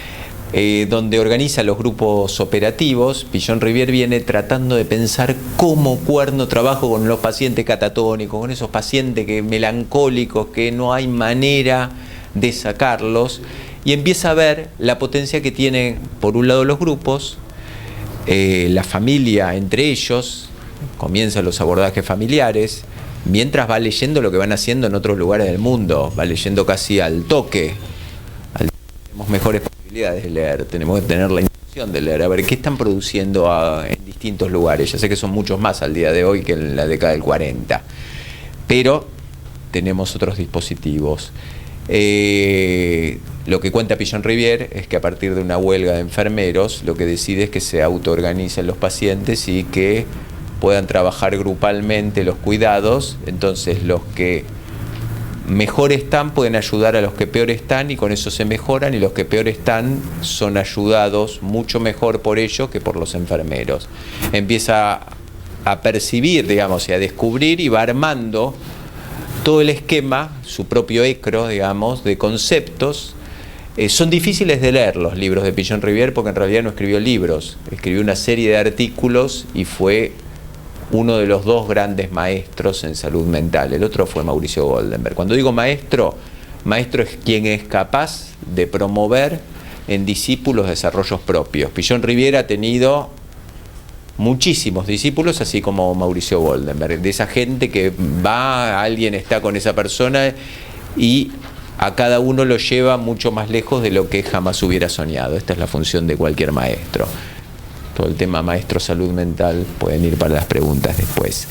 B: donde organiza los grupos operativos. Pillón Rivière viene tratando de pensar cómo Cuerno trabaja con los pacientes catatónicos, con esos pacientes melancólicos que no hay manera de sacarlos, y empieza a ver la potencia que tienen, por un lado, los grupos, la familia entre ellos, comienzan los abordajes familiares, mientras va leyendo lo que van haciendo en otros lugares del mundo, va leyendo casi al toque. Tenemos mejores posibilidades de leer, tenemos que tener la intención de leer, a ver qué están produciendo en distintos lugares. Ya sé que son muchos más al día de hoy que en la década del 40, pero tenemos otros dispositivos. Lo que cuenta Pillón Rivière es que a partir de una huelga de enfermeros, lo que decide es que se autoorganicen los pacientes y que puedan trabajar grupalmente los cuidados. Entonces los que mejor están pueden ayudar a los que peor están, y con eso se mejoran, y los que peor están son ayudados mucho mejor por ellos que por los enfermeros. Empieza a percibir, digamos, y a descubrir, y va armando todo el esquema, su propio ecro, digamos, de conceptos. Son difíciles de leer los libros de Pillón Rivière, porque en realidad no escribió libros, escribió una serie de artículos y fue uno de los dos grandes maestros en salud mental. El otro fue Mauricio Goldenberg. Cuando digo maestro, maestro es quien es capaz de promover en discípulos desarrollos propios. Pillón Rivière ha tenido muchísimos discípulos, así como Mauricio Goldenberg, de esa gente que va, alguien está con esa persona y a cada uno lo lleva mucho más lejos de lo que jamás hubiera soñado. Esta es la función de cualquier maestro. Todo el tema maestro salud mental pueden ir para las preguntas después.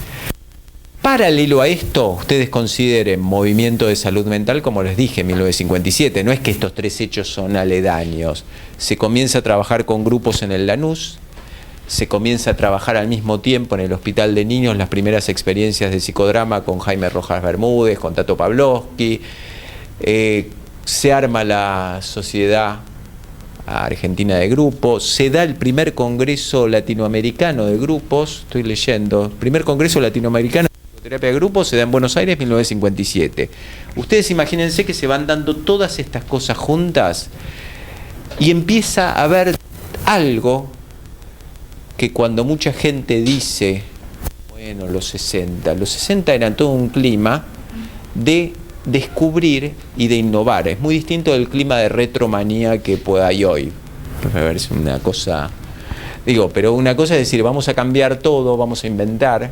B: Paralelo a esto, ustedes consideren movimiento de salud mental, como les dije, en 1957. No es que estos tres hechos son aledaños. Se comienza a trabajar con grupos en el Lanús, se comienza a trabajar al mismo tiempo en el Hospital de Niños las primeras experiencias de psicodrama con Jaime Rojas Bermúdez, con Tato Pavlovsky. Se arma la Sociedad Argentina de Grupos, se da el primer Congreso Latinoamericano de Grupos, estoy leyendo, primer Congreso Latinoamericano de Psicoterapia de Grupos se da en Buenos Aires en 1957. Ustedes imagínense que se van dando todas estas cosas juntas y empieza a haber algo que cuando mucha gente dice, bueno, los 60 eran todo un clima de descubrir y de innovar. Es muy distinto del clima de retromanía que hay hoy. A ver, es una cosa, pero una cosa es decir, vamos a cambiar todo, vamos a inventar.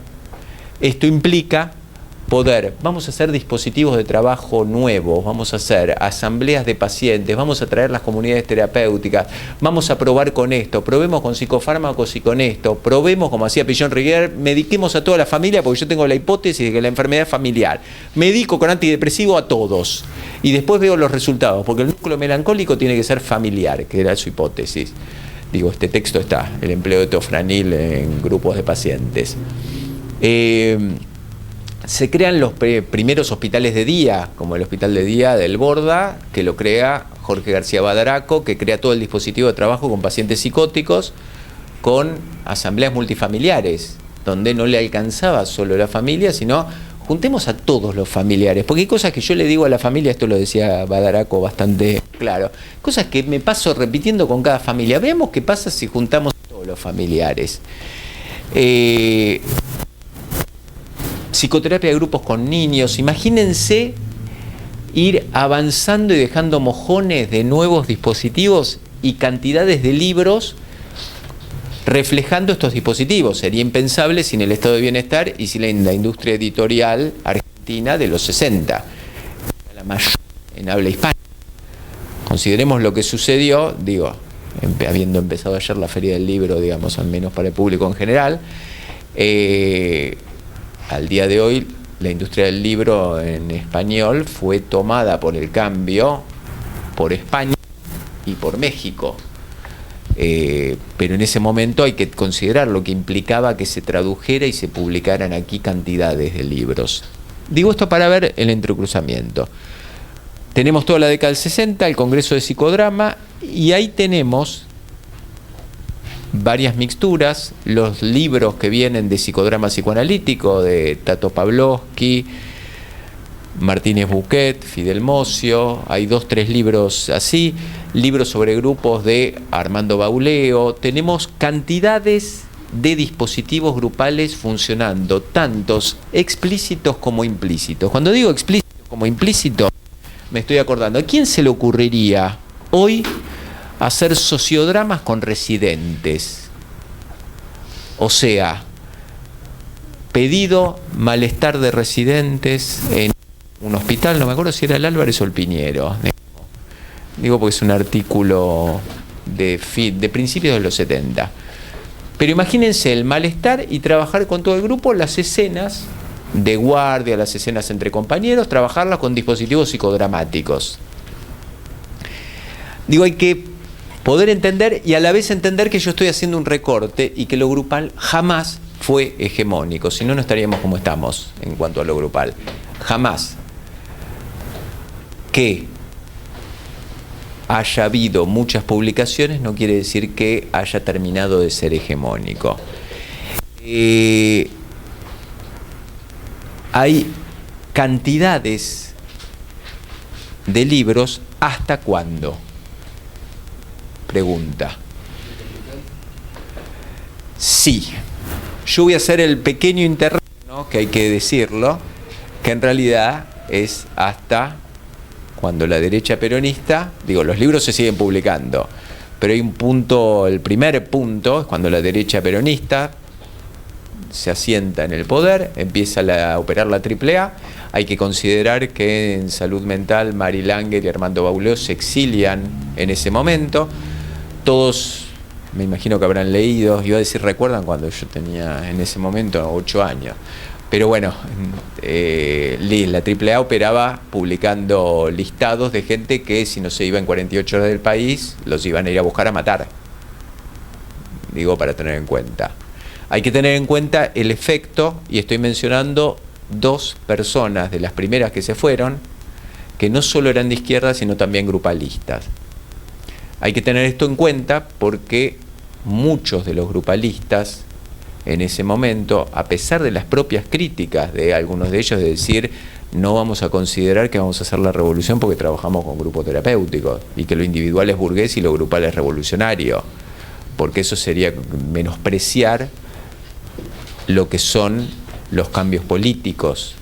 B: Esto implica vamos a hacer dispositivos de trabajo nuevos, vamos a hacer asambleas de pacientes, vamos a traer las comunidades terapéuticas, vamos a probar con esto, probemos con psicofármacos y con esto, probemos, como hacía Pillón Rivière, mediquemos a toda la familia, porque yo tengo la hipótesis de que la enfermedad es familiar. Medico con antidepresivo a todos y después veo los resultados, porque el núcleo melancólico tiene que ser familiar, que era su hipótesis. Este texto está, el empleo de teofranil en grupos de pacientes. Se crean los primeros hospitales de día, como el Hospital de Día del Borda, que lo crea Jorge García Badaraco, que crea todo el dispositivo de trabajo con pacientes psicóticos, con asambleas multifamiliares, donde no le alcanzaba solo la familia, sino juntemos a todos los familiares, porque hay cosas que yo le digo a la familia, esto lo decía Badaraco bastante claro, cosas que me paso repitiendo con cada familia. Veamos qué pasa si juntamos a todos los familiares. Psicoterapia de grupos con niños. Imagínense ir avanzando y dejando mojones de nuevos dispositivos y cantidades de libros reflejando estos dispositivos. Sería impensable sin el estado de bienestar y sin la industria editorial argentina de los 60, la mayor en habla hispana. Consideremos lo que sucedió, habiendo empezado ayer la Feria del Libro, al menos para el público en general. Al día de hoy, la industria del libro en español fue tomada por el cambio por España y por México. Pero en ese momento hay que considerar lo que implicaba que se tradujera y se publicaran aquí cantidades de libros. Digo esto para ver el entrecruzamiento. Tenemos toda la década del 60, el Congreso de Psicodrama, y ahí tenemos varias mixturas, los libros que vienen de psicodrama psicoanalítico, de Tato Pavlovsky, Martínez Buquet, Fidel Mocio, hay 2, 3 libros así, libros sobre grupos de Armando Bauleo, tenemos cantidades de dispositivos grupales funcionando, tantos explícitos como implícitos. Cuando digo explícito como implícito, me estoy acordando, ¿a quién se le ocurriría hoy hacer sociodramas con residentes? O sea, pedido malestar de residentes en un hospital, no me acuerdo si era el Álvarez o el Piñero. Digo porque es un artículo de principios de los 70. Pero imagínense el malestar y trabajar con todo el grupo las escenas de guardia, las escenas entre compañeros, trabajarlas con dispositivos psicodramáticos. Digo, hay que poder entender y a la vez entender que yo estoy haciendo un recorte y que lo grupal jamás fue hegemónico, si no, no estaríamos como estamos en cuanto a lo grupal. Jamás. Que haya habido muchas publicaciones no quiere decir que haya terminado de ser hegemónico. Hay cantidades de libros, ¿hasta cuándo? Pregunta. Sí. Yo voy a hacer el pequeño interrogante, que hay que decirlo, que en realidad es hasta cuando la derecha peronista, digo, los libros se siguen publicando, pero hay un punto, el primer punto es cuando la derecha peronista se asienta en el poder, empieza a operar la AAA. Hay que considerar que en salud mental Mari Langer y Armando Bauleo se exilian en ese momento. Todos, me imagino que habrán leído, iba a decir, recuerdan cuando yo tenía en ese momento 8 años. Pero bueno, la AAA operaba publicando listados de gente que si no se iba en 48 horas del país, los iban a ir a buscar a matar. Digo, para tener en cuenta. Hay que tener en cuenta el efecto, y estoy mencionando 2 personas de las primeras que se fueron, que no solo eran de izquierda, sino también grupalistas. Hay que tener esto en cuenta porque muchos de los grupalistas en ese momento, a pesar de las propias críticas de algunos de ellos, de decir, no vamos a considerar que vamos a hacer la revolución porque trabajamos con grupos terapéuticos, y que lo individual es burgués y lo grupal es revolucionario, porque eso sería menospreciar lo que son los cambios políticos.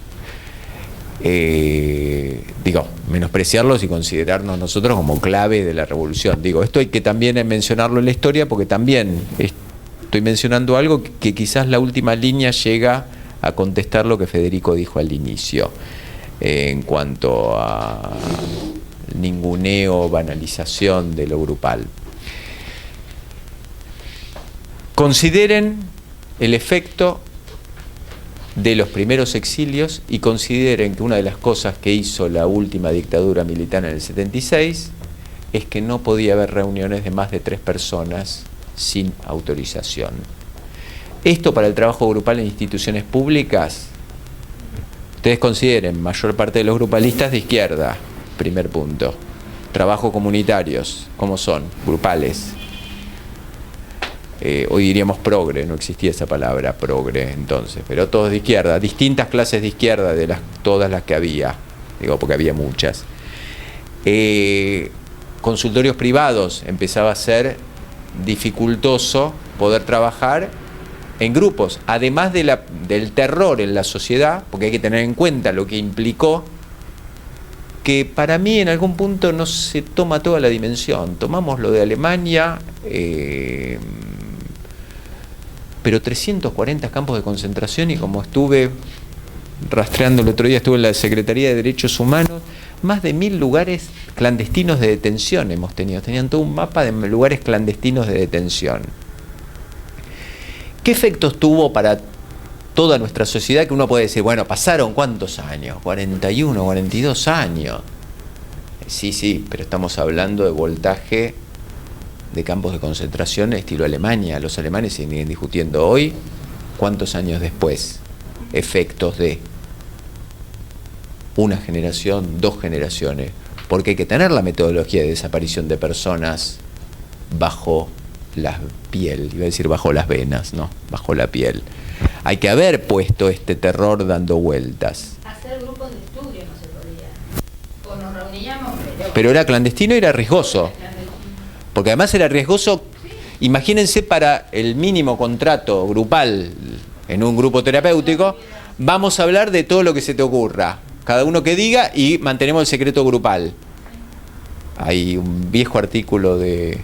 B: Digo, menospreciarlos y considerarnos nosotros como clave de la revolución. Digo, esto hay que también mencionarlo en la historia, porque también estoy mencionando algo que quizás la última línea llega a contestar lo que Federico dijo al inicio, en cuanto a ninguneo, banalización de lo grupal. Consideren el efecto de los primeros exilios y consideren que una de las cosas que hizo la última dictadura militar en el 76 es que no podía haber reuniones de más de 3 personas sin autorización. Esto para el trabajo grupal en instituciones públicas, ustedes consideren mayor parte de los grupalistas de izquierda, primer punto. Trabajo comunitarios, ¿cómo son? Grupales. Hoy diríamos progre, no existía esa palabra progre entonces, pero todos de izquierda, distintas clases de izquierda de todas las que había, digo porque había muchas. Consultorios privados, empezaba a ser dificultoso poder trabajar en grupos, además del terror en la sociedad, porque hay que tener en cuenta lo que implicó, que para mí en algún punto no se toma toda la dimensión. Tomamos lo de Alemania, pero 340 campos de concentración, y como estuve rastreando el otro día, estuve en la Secretaría de Derechos Humanos, más de 1000 lugares clandestinos de detención hemos tenido. Tenían todo un mapa de lugares clandestinos de detención. ¿Qué efectos tuvo para toda nuestra sociedad? Que uno puede decir, bueno, pasaron ¿cuántos años? 41, 42 años. Sí, pero estamos hablando de voltaje de campos de concentración estilo Alemania. Los alemanes siguen discutiendo hoy, ¿cuántos años después? Efectos de una generación, 2 generaciones. porque hay que tener la metodología de desaparición de personas bajo la piel, iba a decir bajo las venas, no, bajo la piel. Hay que haber puesto este terror dando vueltas.
C: Hacer grupos de estudio no se podía. O nos reuníamos,
B: Pero era clandestino y era riesgoso. Porque además era riesgoso, imagínense, para el mínimo contrato grupal en un grupo terapéutico, vamos a hablar de todo lo que se te ocurra, cada uno que diga, y mantenemos el secreto grupal. Hay un viejo artículo de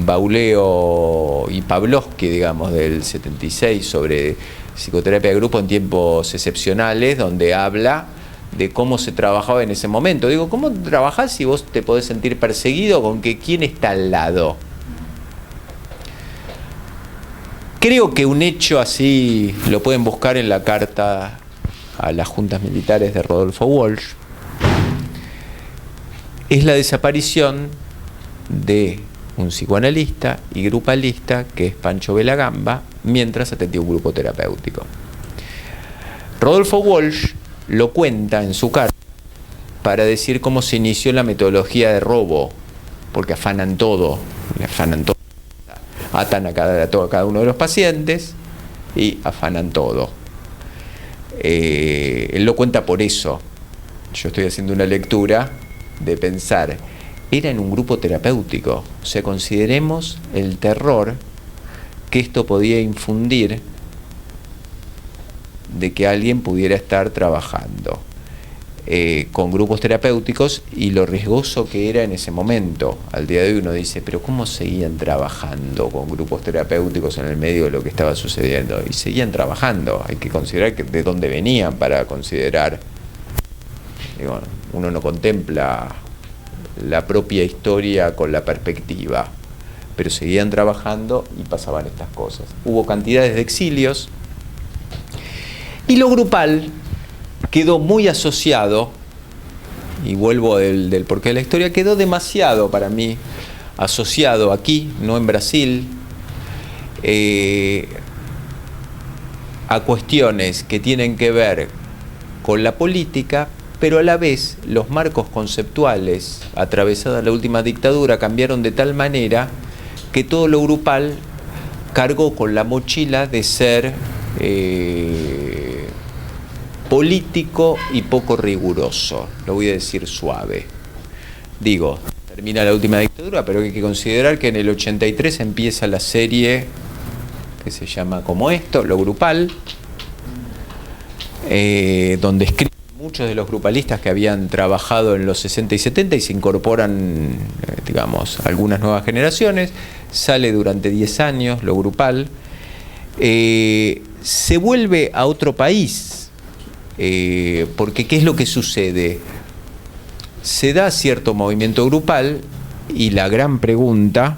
B: Bauleo y Pavlovsky, digamos, del 76, sobre psicoterapia de grupo en tiempos excepcionales, donde habla de cómo se trabajaba en ese momento. Digo, ¿cómo trabajás si vos te podés sentir perseguido con que quién está al lado? Creo que un hecho así lo pueden buscar en la carta a las juntas militares de Rodolfo Walsh. Es la desaparición de un psicoanalista y grupalista, que es Pancho Belagamba, mientras atendía un grupo terapéutico. Rodolfo Walsh lo cuenta en su carta para decir cómo se inició la metodología de robo, porque afanan todo, atan a cada uno de los pacientes y afanan todo. Él lo cuenta por eso. Yo estoy haciendo una lectura de pensar, era en un grupo terapéutico, o sea, consideremos el terror que esto podía infundir de que alguien pudiera estar trabajando con grupos terapéuticos y lo riesgoso que era en ese momento. Al día de hoy uno dice, pero ¿cómo seguían trabajando con grupos terapéuticos en el medio de lo que estaba sucediendo? Y seguían trabajando. Hay que considerar de dónde venían para considerar. Digo, uno no contempla la propia historia con la perspectiva, pero seguían trabajando y pasaban estas cosas. Hubo cantidades de exilios y lo grupal quedó muy asociado, y vuelvo del porqué de la historia, quedó demasiado para mí asociado aquí, no en Brasil, a cuestiones que tienen que ver con la política, pero a la vez los marcos conceptuales atravesada la última dictadura cambiaron de tal manera que todo lo grupal cargó con la mochila de ser político y poco riguroso, lo voy a decir suave. Digo, termina la última dictadura, pero hay que considerar que en el 83 empieza la serie que se llama como esto, Lo Grupal, donde escriben muchos de los grupalistas que habían trabajado en los 60 y 70 y se incorporan, digamos, algunas nuevas generaciones. Sale durante 10 años Lo Grupal, se vuelve a otro país, porque ¿qué es lo que sucede? Se da cierto movimiento grupal y la gran pregunta,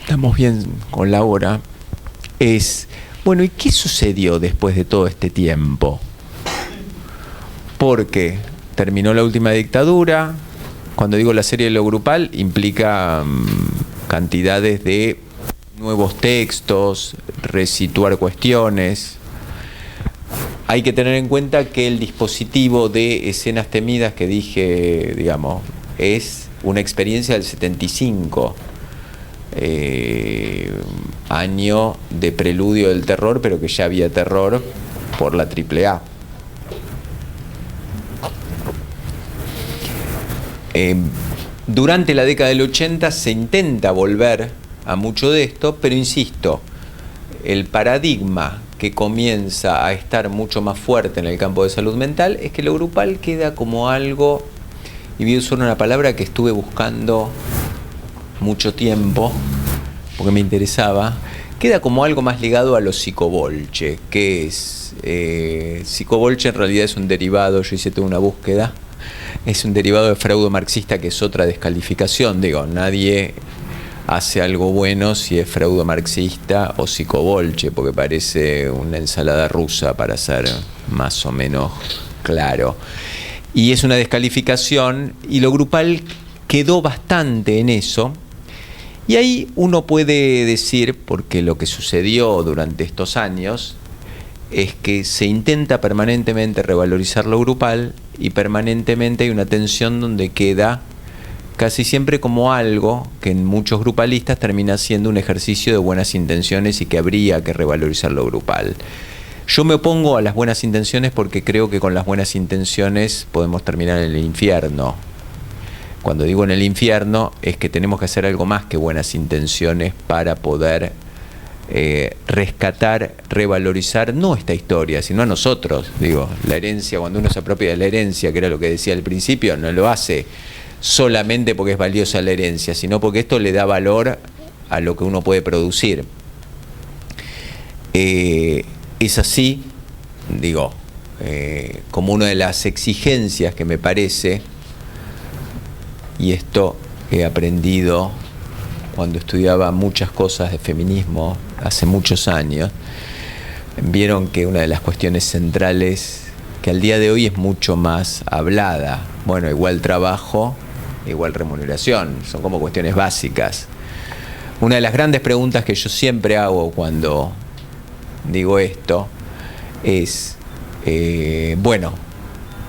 B: estamos bien con la hora, es, bueno, ¿y qué sucedió después de todo este tiempo? Porque terminó la última dictadura. Cuando digo la serie de Lo Grupal, implica cantidades de nuevos textos, resituar cuestiones. Hay que tener en cuenta que el dispositivo de escenas temidas que dije, digamos, es una experiencia del 75, año de preludio del terror, pero que ya había terror por la AAA. Durante la década del 80 se intenta volver a mucho de esto, pero insisto, el paradigma que comienza a estar mucho más fuerte en el campo de salud mental es que lo grupal queda como algo, y voy a usar una palabra que estuve buscando mucho tiempo porque me interesaba, queda como algo más ligado a lo psicobolche, que es psicobolche en realidad es un derivado, yo hice toda una búsqueda, es un derivado de freudo-marxista, que es otra descalificación. Digo, nadie hace algo bueno si es freudo-marxista o psicobolche, porque parece una ensalada rusa, para ser más o menos claro. Y es una descalificación, y lo grupal quedó bastante en eso. Y ahí uno puede decir, porque lo que sucedió durante estos años es que se intenta permanentemente revalorizar lo grupal y permanentemente hay una tensión donde queda casi siempre como algo que en muchos grupalistas termina siendo un ejercicio de buenas intenciones y que habría que revalorizar lo grupal. Yo me opongo a las buenas intenciones porque creo que con las buenas intenciones podemos terminar en el infierno. Cuando digo en el infierno es que tenemos que hacer algo más que buenas intenciones para poder rescatar, revalorizar, no esta historia, sino a nosotros. Digo, la herencia, cuando uno se apropia de la herencia, que era lo que decía al principio, no lo hace solamente porque es valiosa la herencia, sino porque esto le da valor a lo que uno puede producir. Es así, digo, como una de las exigencias que me parece, y esto he aprendido cuando estudiaba muchas cosas de feminismo hace muchos años, vieron que una de las cuestiones centrales que al día de hoy es mucho más hablada, bueno, igual trabajo, igual remuneración, son como cuestiones básicas. Una de las grandes preguntas que yo siempre hago cuando digo esto es, bueno,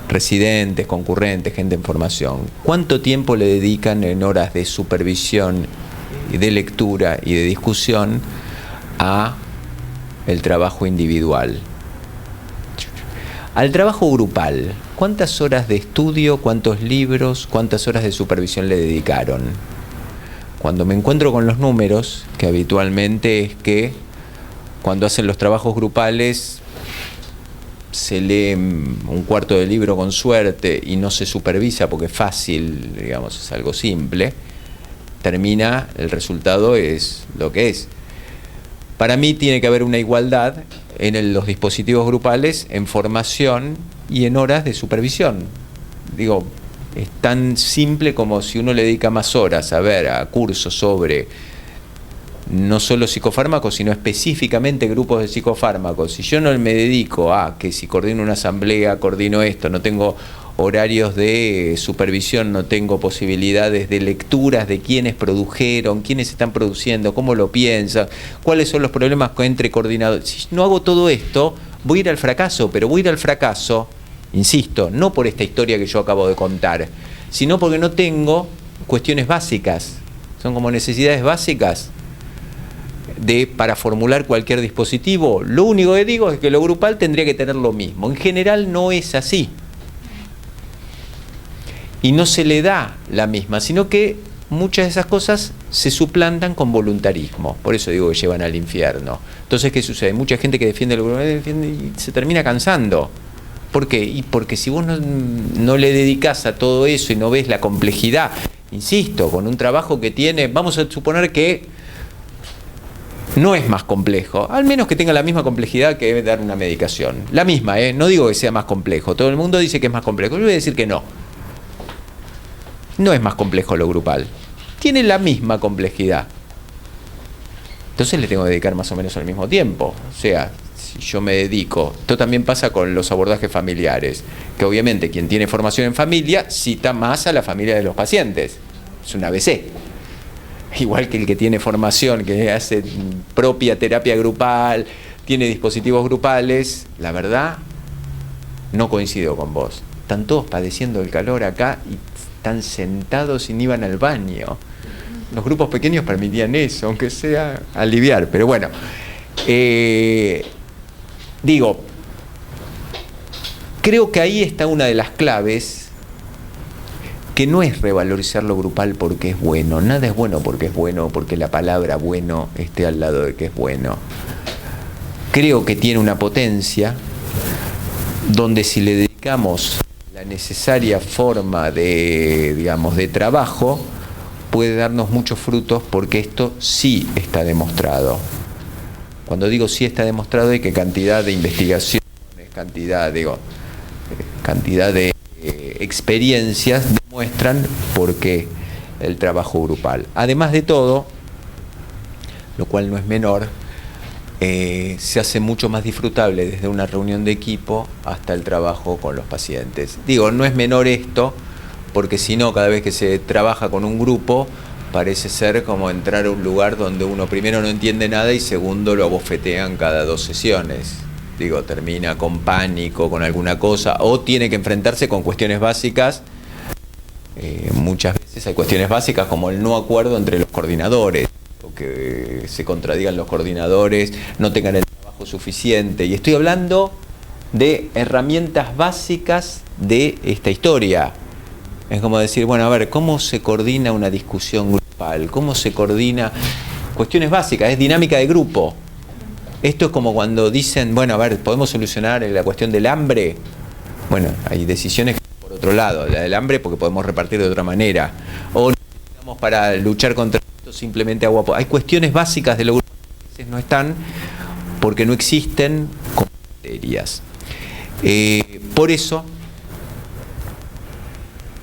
B: residentes, concurrentes, gente en formación, ¿cuánto tiempo le dedican en horas de supervisión, de lectura y de discusión a el trabajo individual? Al trabajo grupal, ¿cuántas horas de estudio, cuántos libros, cuántas horas de supervisión le dedicaron? Cuando me encuentro con los números, que habitualmente es que cuando hacen los trabajos grupales se lee un cuarto de libro con suerte y no se supervisa porque es fácil, digamos, es algo simple, termina, el resultado es lo que es. Para mí tiene que haber una igualdad en los dispositivos grupales, en formación y en horas de supervisión. Digo, es tan simple como si uno le dedica más horas a cursos sobre no solo psicofármacos, sino específicamente grupos de psicofármacos. Si yo no me dedico a que si coordino una asamblea, coordino esto, no tengo horarios de supervisión, no tengo posibilidades de lecturas de quiénes produjeron, quiénes están produciendo, cómo lo piensan, cuáles son los problemas entre coordinadores. Si no hago todo esto, voy a ir al fracaso, pero voy a ir al fracaso, insisto, no por esta historia que yo acabo de contar, sino porque no tengo cuestiones básicas, son como necesidades básicas para formular cualquier dispositivo. Lo único que digo es que lo grupal tendría que tener lo mismo. En general no es así. Y no se le da la misma, sino que muchas de esas cosas se suplantan con voluntarismo. Por eso digo que llevan al infierno. Entonces, ¿qué sucede? Mucha gente que defiende lo grupal y se termina cansando. ¿Por qué? Y porque si vos no le dedicás a todo eso y no ves la complejidad, insisto, con un trabajo que tiene, vamos a suponer que no es más complejo, al menos que tenga la misma complejidad que debe dar una medicación. La misma, no digo que sea más complejo. Todo el mundo dice que es más complejo. Yo voy a decir que no. No es más complejo lo grupal. Tiene la misma complejidad. Entonces le tengo que dedicar más o menos al mismo tiempo. O sea, si yo me dedico... Esto también pasa con los abordajes familiares, que obviamente quien tiene formación en familia cita más a la familia de los pacientes. Es un ABC. Igual que el que tiene formación, que hace propia terapia grupal, tiene dispositivos grupales, la verdad, no coincido con vos. Están todos padeciendo el calor acá y están sentados y ni iban al baño. Los grupos pequeños permitían eso, aunque sea aliviar. Pero bueno, digo, creo que ahí está una de las claves, que no es revalorizar lo grupal porque es bueno. Nada es bueno porque es bueno, porque la palabra bueno esté al lado de que es bueno. Creo que tiene una potencia donde si le dedicamos la necesaria forma de, digamos, de trabajo, puede darnos muchos frutos porque esto sí está demostrado. Cuando digo sí está demostrado es que cantidad de investigaciones, cantidad de experiencias demuestran por qué el trabajo grupal. Además de todo, lo cual no es menor, se hace mucho más disfrutable desde una reunión de equipo hasta el trabajo con los pacientes. Digo, no es menor esto, porque si no, cada vez que se trabaja con un grupo, parece ser como entrar a un lugar donde uno primero no entiende nada y segundo lo abofetean cada 2 sesiones. digo, termina con pánico, con alguna cosa, o tiene que enfrentarse con cuestiones básicas. Muchas veces hay cuestiones básicas como el no acuerdo entre los coordinadores, o que se contradigan los coordinadores, no tengan el trabajo suficiente. Y estoy hablando de herramientas básicas de esta historia. Es como decir, bueno, a ver, ¿cómo se coordina una discusión grupal? ¿Cómo se coordina? Cuestiones básicas, es dinámica de grupo. Esto es como cuando dicen, bueno, a ver, ¿podemos solucionar la cuestión del hambre? Bueno, hay decisiones por otro lado, la del hambre porque podemos repartir de otra manera. O necesitamos para luchar contra esto simplemente agua. Hay cuestiones básicas de los grupos que a veces no están porque no existen como materias. Por eso,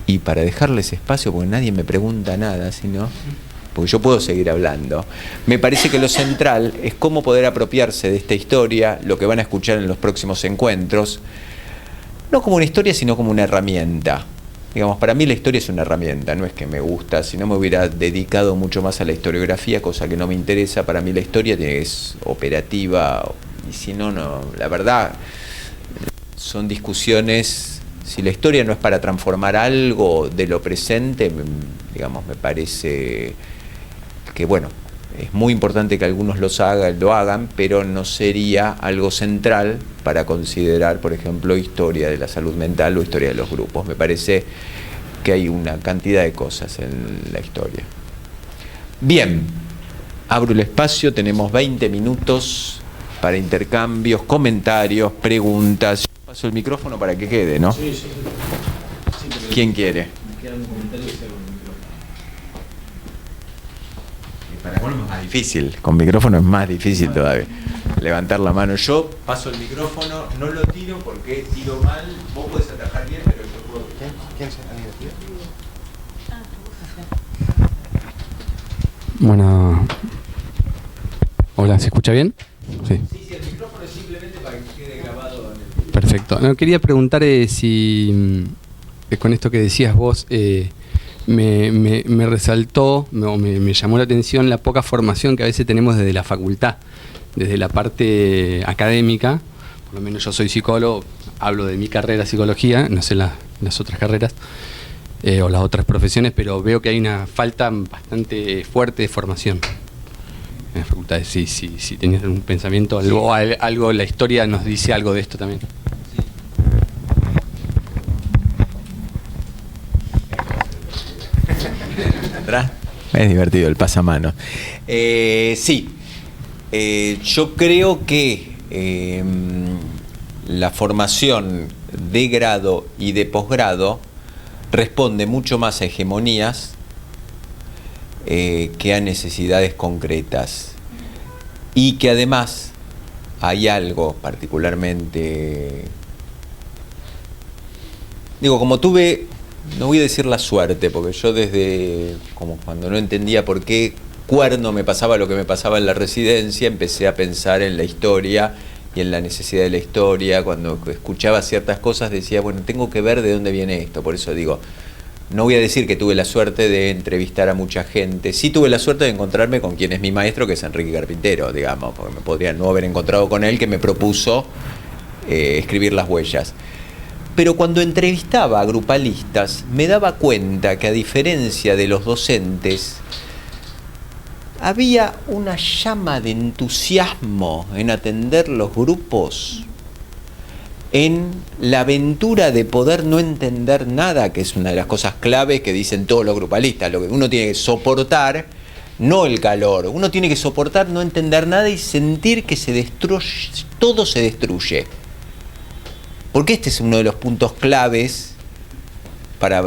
B: y para dejarles espacio, porque nadie me pregunta nada, sino porque yo puedo seguir hablando, me parece que lo central es cómo poder apropiarse de esta historia, lo que van a escuchar en los próximos encuentros, no como una historia, sino como una herramienta. Digamos, para mí la historia es una herramienta, no es que me gusta, si no me hubiera dedicado mucho más a la historiografía, cosa que no me interesa. Para mí la historia es operativa, y si no, no, la verdad, son discusiones. Si la historia no es para transformar algo de lo presente, digamos, me parece que, bueno, es muy importante que algunos lo hagan, pero no sería algo central para considerar, por ejemplo, historia de la salud mental o historia de los grupos. Me parece que hay una cantidad de cosas en la historia. Bien, abro el espacio, tenemos 20 minutos para intercambios, comentarios, preguntas. Paso el micrófono para que quede, ¿no?
E: Sí, sí.
B: ¿Quién quiere?
E: Me queda un comentario que sea con el micrófono.
B: Para vos es más difícil, con micrófono es más difícil todavía. Levantar la mano. Yo paso el micrófono, no lo tiro porque tiro mal. Vos podés atajar bien, pero yo puedo. ¿Quién se ha divertido?
F: Bueno. Hola, ¿se escucha bien? Sí.
B: Sí, el micrófono es simplemente para que quede grabado en el...
F: Perfecto. No, quería preguntar si con esto que decías vos me resaltó, me llamó la atención la poca formación que a veces tenemos desde la facultad, desde la parte académica. Por lo menos yo soy psicólogo, hablo de mi carrera, psicología, no sé las otras carreras o las otras profesiones, pero veo que hay una falta bastante fuerte de formación en las facultades. Si tenías algún pensamiento, algo, la historia nos dice algo de esto también.
B: Es divertido el pasamanos. Sí, yo creo que la formación de grado y de posgrado responde mucho más a hegemonías que a necesidades concretas, y que además hay algo particularmente, digo, como tuve, no voy a decir la suerte, porque yo desde como cuando no entendía por qué cuerno me pasaba lo que me pasaba en la residencia, empecé a pensar en la historia y en la necesidad de la historia. Cuando escuchaba ciertas cosas decía, bueno, tengo que ver de dónde viene esto. Por eso digo, no voy a decir que tuve la suerte de entrevistar a mucha gente. Sí tuve la suerte de encontrarme con quien es mi maestro, que es Enrique Carpintero, digamos, porque me podría no haber encontrado con él, que me propuso escribir Las Huellas. Pero cuando entrevistaba a grupalistas, me daba cuenta que, a diferencia de los docentes, había una llama de entusiasmo en atender los grupos, en la aventura de poder no entender nada, que es una de las cosas claves que dicen todos los grupalistas. Lo que uno tiene que soportar, no el calor, uno tiene que soportar no entender nada y sentir que se destruye, todo se destruye. Porque este es uno de los puntos claves para...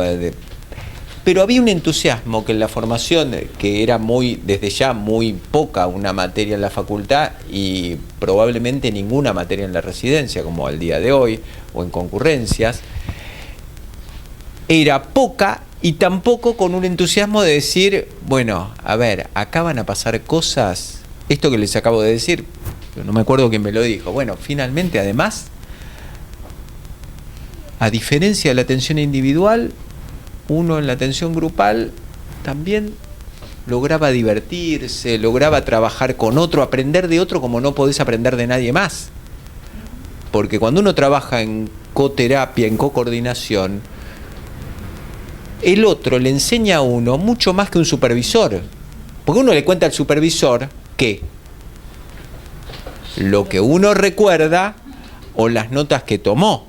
B: Pero había un entusiasmo que en la formación, que era desde ya muy poca una materia en la facultad y probablemente ninguna materia en la residencia, como al día de hoy, o en concurrencias, era poca, y tampoco con un entusiasmo de decir, bueno, a ver, acá van a pasar cosas, esto que les acabo de decir, no me acuerdo quién me lo dijo, bueno, finalmente además, a diferencia de la atención individual, uno en la atención grupal también lograba divertirse, lograba trabajar con otro, aprender de otro como no podés aprender de nadie más. Porque cuando uno trabaja en coterapia, en cocoordinación, el otro le enseña a uno mucho más que un supervisor. Porque uno le cuenta al supervisor que lo que uno recuerda o las notas que tomó.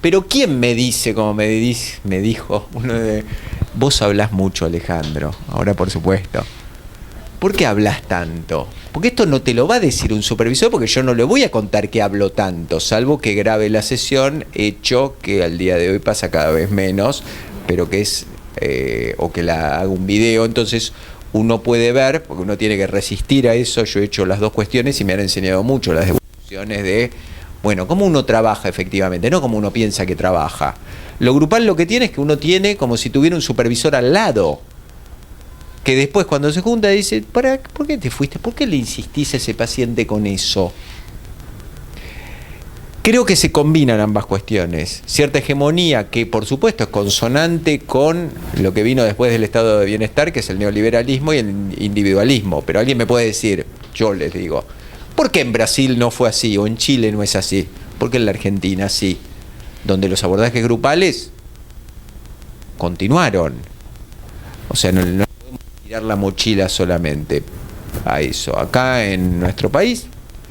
B: Pero ¿quién me dice, como me dijo uno de... Vos hablás mucho, Alejandro, ahora por supuesto. ¿Por qué hablas tanto? Porque esto no te lo va a decir un supervisor, porque yo no le voy a contar que hablo tanto, salvo que grabe la sesión, hecho que al día de hoy pasa cada vez menos, pero que es, o que la haga un video, entonces uno puede ver, porque uno tiene que resistir a eso. Yo he hecho las dos cuestiones y me han enseñado mucho las devoluciones de, bueno, cómo uno trabaja efectivamente, no como uno piensa que trabaja. Lo grupal lo que tiene es que uno tiene como si tuviera un supervisor al lado, que después cuando se junta dice, ¿por qué te fuiste? ¿Por qué le insistís a ese paciente con eso? Creo que se combinan ambas cuestiones. Cierta hegemonía que por supuesto es consonante con lo que vino después del estado de bienestar, que es el neoliberalismo y el individualismo. Pero alguien me puede decir, yo les digo, ¿por qué en Brasil no fue así o en Chile no es así? ¿Por qué en la Argentina sí? Donde los abordajes grupales continuaron. O sea, no podemos tirar la mochila solamente a eso. Acá en nuestro país,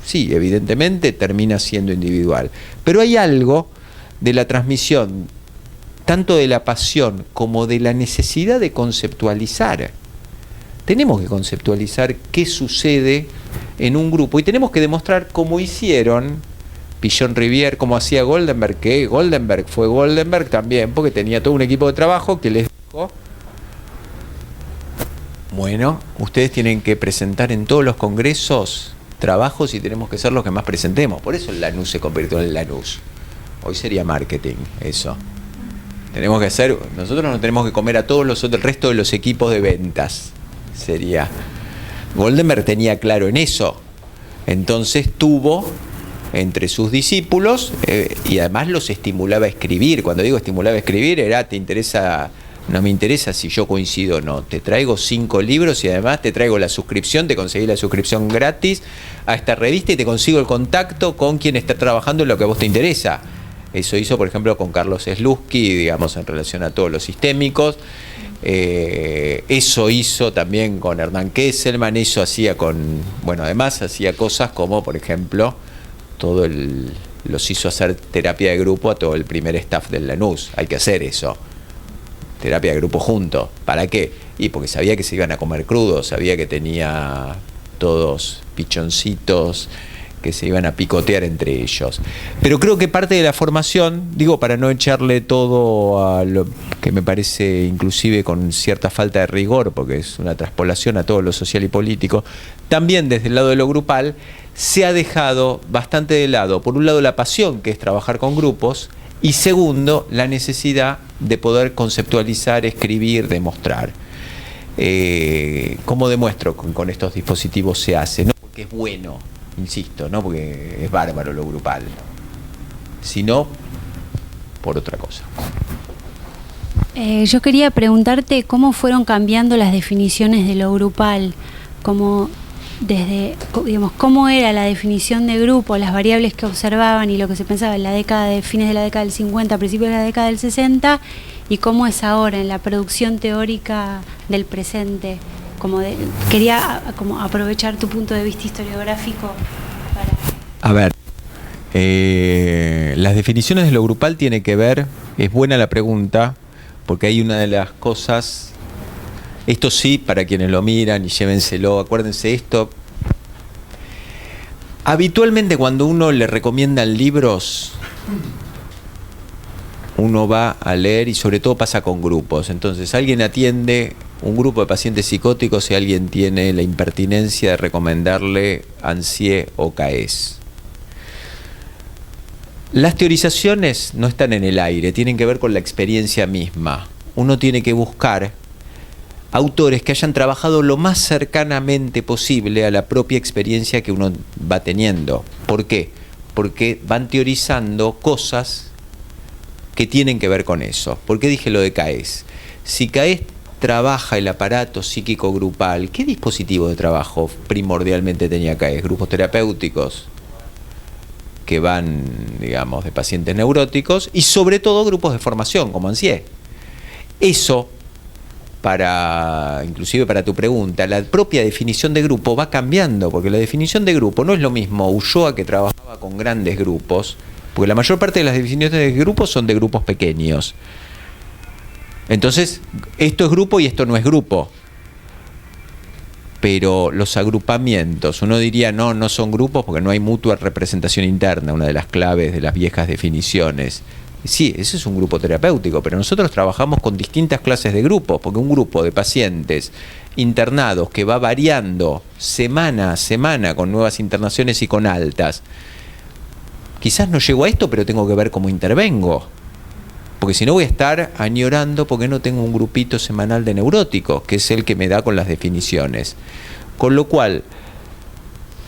B: sí, evidentemente termina siendo individual. Pero hay algo de la transmisión, tanto de la pasión como de la necesidad de conceptualizar. Tenemos que conceptualizar qué sucede en un grupo y tenemos que demostrar cómo hicieron Pillon Rivière, como hacía Goldenberg, que Goldenberg fue Goldenberg también, porque tenía todo un equipo de trabajo que les dijo, bueno, ustedes tienen que presentar en todos los congresos trabajos y tenemos que ser los que más presentemos. Por eso el Lanús se convirtió en el Lanús. Hoy sería marketing, eso. Tenemos que hacer, nosotros nos tenemos que comer a todos los otros, el resto de los equipos de ventas. Sería. Goldenberg tenía claro en eso. Entonces tuvo entre sus discípulos y además los estimulaba a escribir. Cuando digo estimulaba a escribir era, ¿te interesa? No me interesa si yo coincido o no. Te traigo 5 libros y además te traigo la suscripción, te conseguí la suscripción gratis a esta revista y te consigo el contacto con quien está trabajando en lo que a vos te interesa. Eso hizo, por ejemplo, con Carlos Slutsky, digamos, en relación a todos los sistémicos. Eso hizo también con Hernán Kesselman. Eso hacía con... Bueno, además hacía cosas como, por ejemplo, los hizo hacer terapia de grupo a todo el primer staff del Lanús. Hay que hacer eso. Terapia de grupo juntos. ¿Para qué? Y porque sabía que se iban a comer crudos, sabía que tenía todos pichoncitos que se iban a picotear entre ellos. Pero creo que parte de la formación, digo, para no echarle todo a lo que me parece inclusive con cierta falta de rigor, porque es una traspolación a todo lo social y político, también desde el lado de lo grupal se ha dejado bastante de lado, por un lado la pasión, que es trabajar con grupos, y segundo, la necesidad de poder conceptualizar, escribir, demostrar. ¿Cómo demuestro con estos dispositivos se hace? No porque es bueno, insisto, no porque es bárbaro lo grupal, sino por otra cosa.
G: Yo quería preguntarte cómo fueron cambiando las definiciones de lo grupal, como desde, digamos, cómo era la definición de grupo, las variables que observaban y lo que se pensaba en la década de fines de la década del 50, principios de la década del 60, y cómo es ahora en la producción teórica del presente. Quería como aprovechar tu punto de vista historiográfico para...
B: A ver, las definiciones de lo grupal tiene que ver, es buena la pregunta, porque hay una de las cosas, esto sí, para quienes lo miran y llévenselo, acuérdense esto, habitualmente cuando uno le recomiendan libros, uno va a leer y sobre todo pasa con grupos. Entonces alguien atiende un grupo de pacientes psicóticos y alguien tiene la impertinencia de recomendarle Ansié o Caes. Las teorizaciones no están en el aire, tienen que ver con la experiencia misma. Uno tiene que buscar autores que hayan trabajado lo más cercanamente posible a la propia experiencia que uno va teniendo. ¿Por qué? Porque van teorizando cosas que tienen que ver con eso. ¿Por qué dije lo de Caes? Si Caes trabaja el aparato psíquico grupal, ¿qué dispositivo de trabajo primordialmente tenía Caes? Grupos terapéuticos. que van, digamos, de pacientes neuróticos, y sobre todo grupos de formación, como ANSIE. Eso, inclusive para tu pregunta, la propia definición de grupo va cambiando, porque la definición de grupo no es lo mismo Ulloa, que trabajaba con grandes grupos, porque la mayor parte de las definiciones de grupos son de grupos pequeños. Entonces, esto es grupo y esto no es grupo. Pero los agrupamientos, uno diría no son grupos porque no hay mutua representación interna, una de las claves de las viejas definiciones. Sí, ese es un grupo terapéutico, pero nosotros trabajamos con distintas clases de grupos, porque un grupo de pacientes internados que va variando semana a semana con nuevas internaciones y con altas, quizás no llego a esto, pero tengo que ver cómo intervengo. Porque si no voy a estar añorando porque no tengo un grupito semanal de neuróticos, que es el que me da con las definiciones. Con lo cual,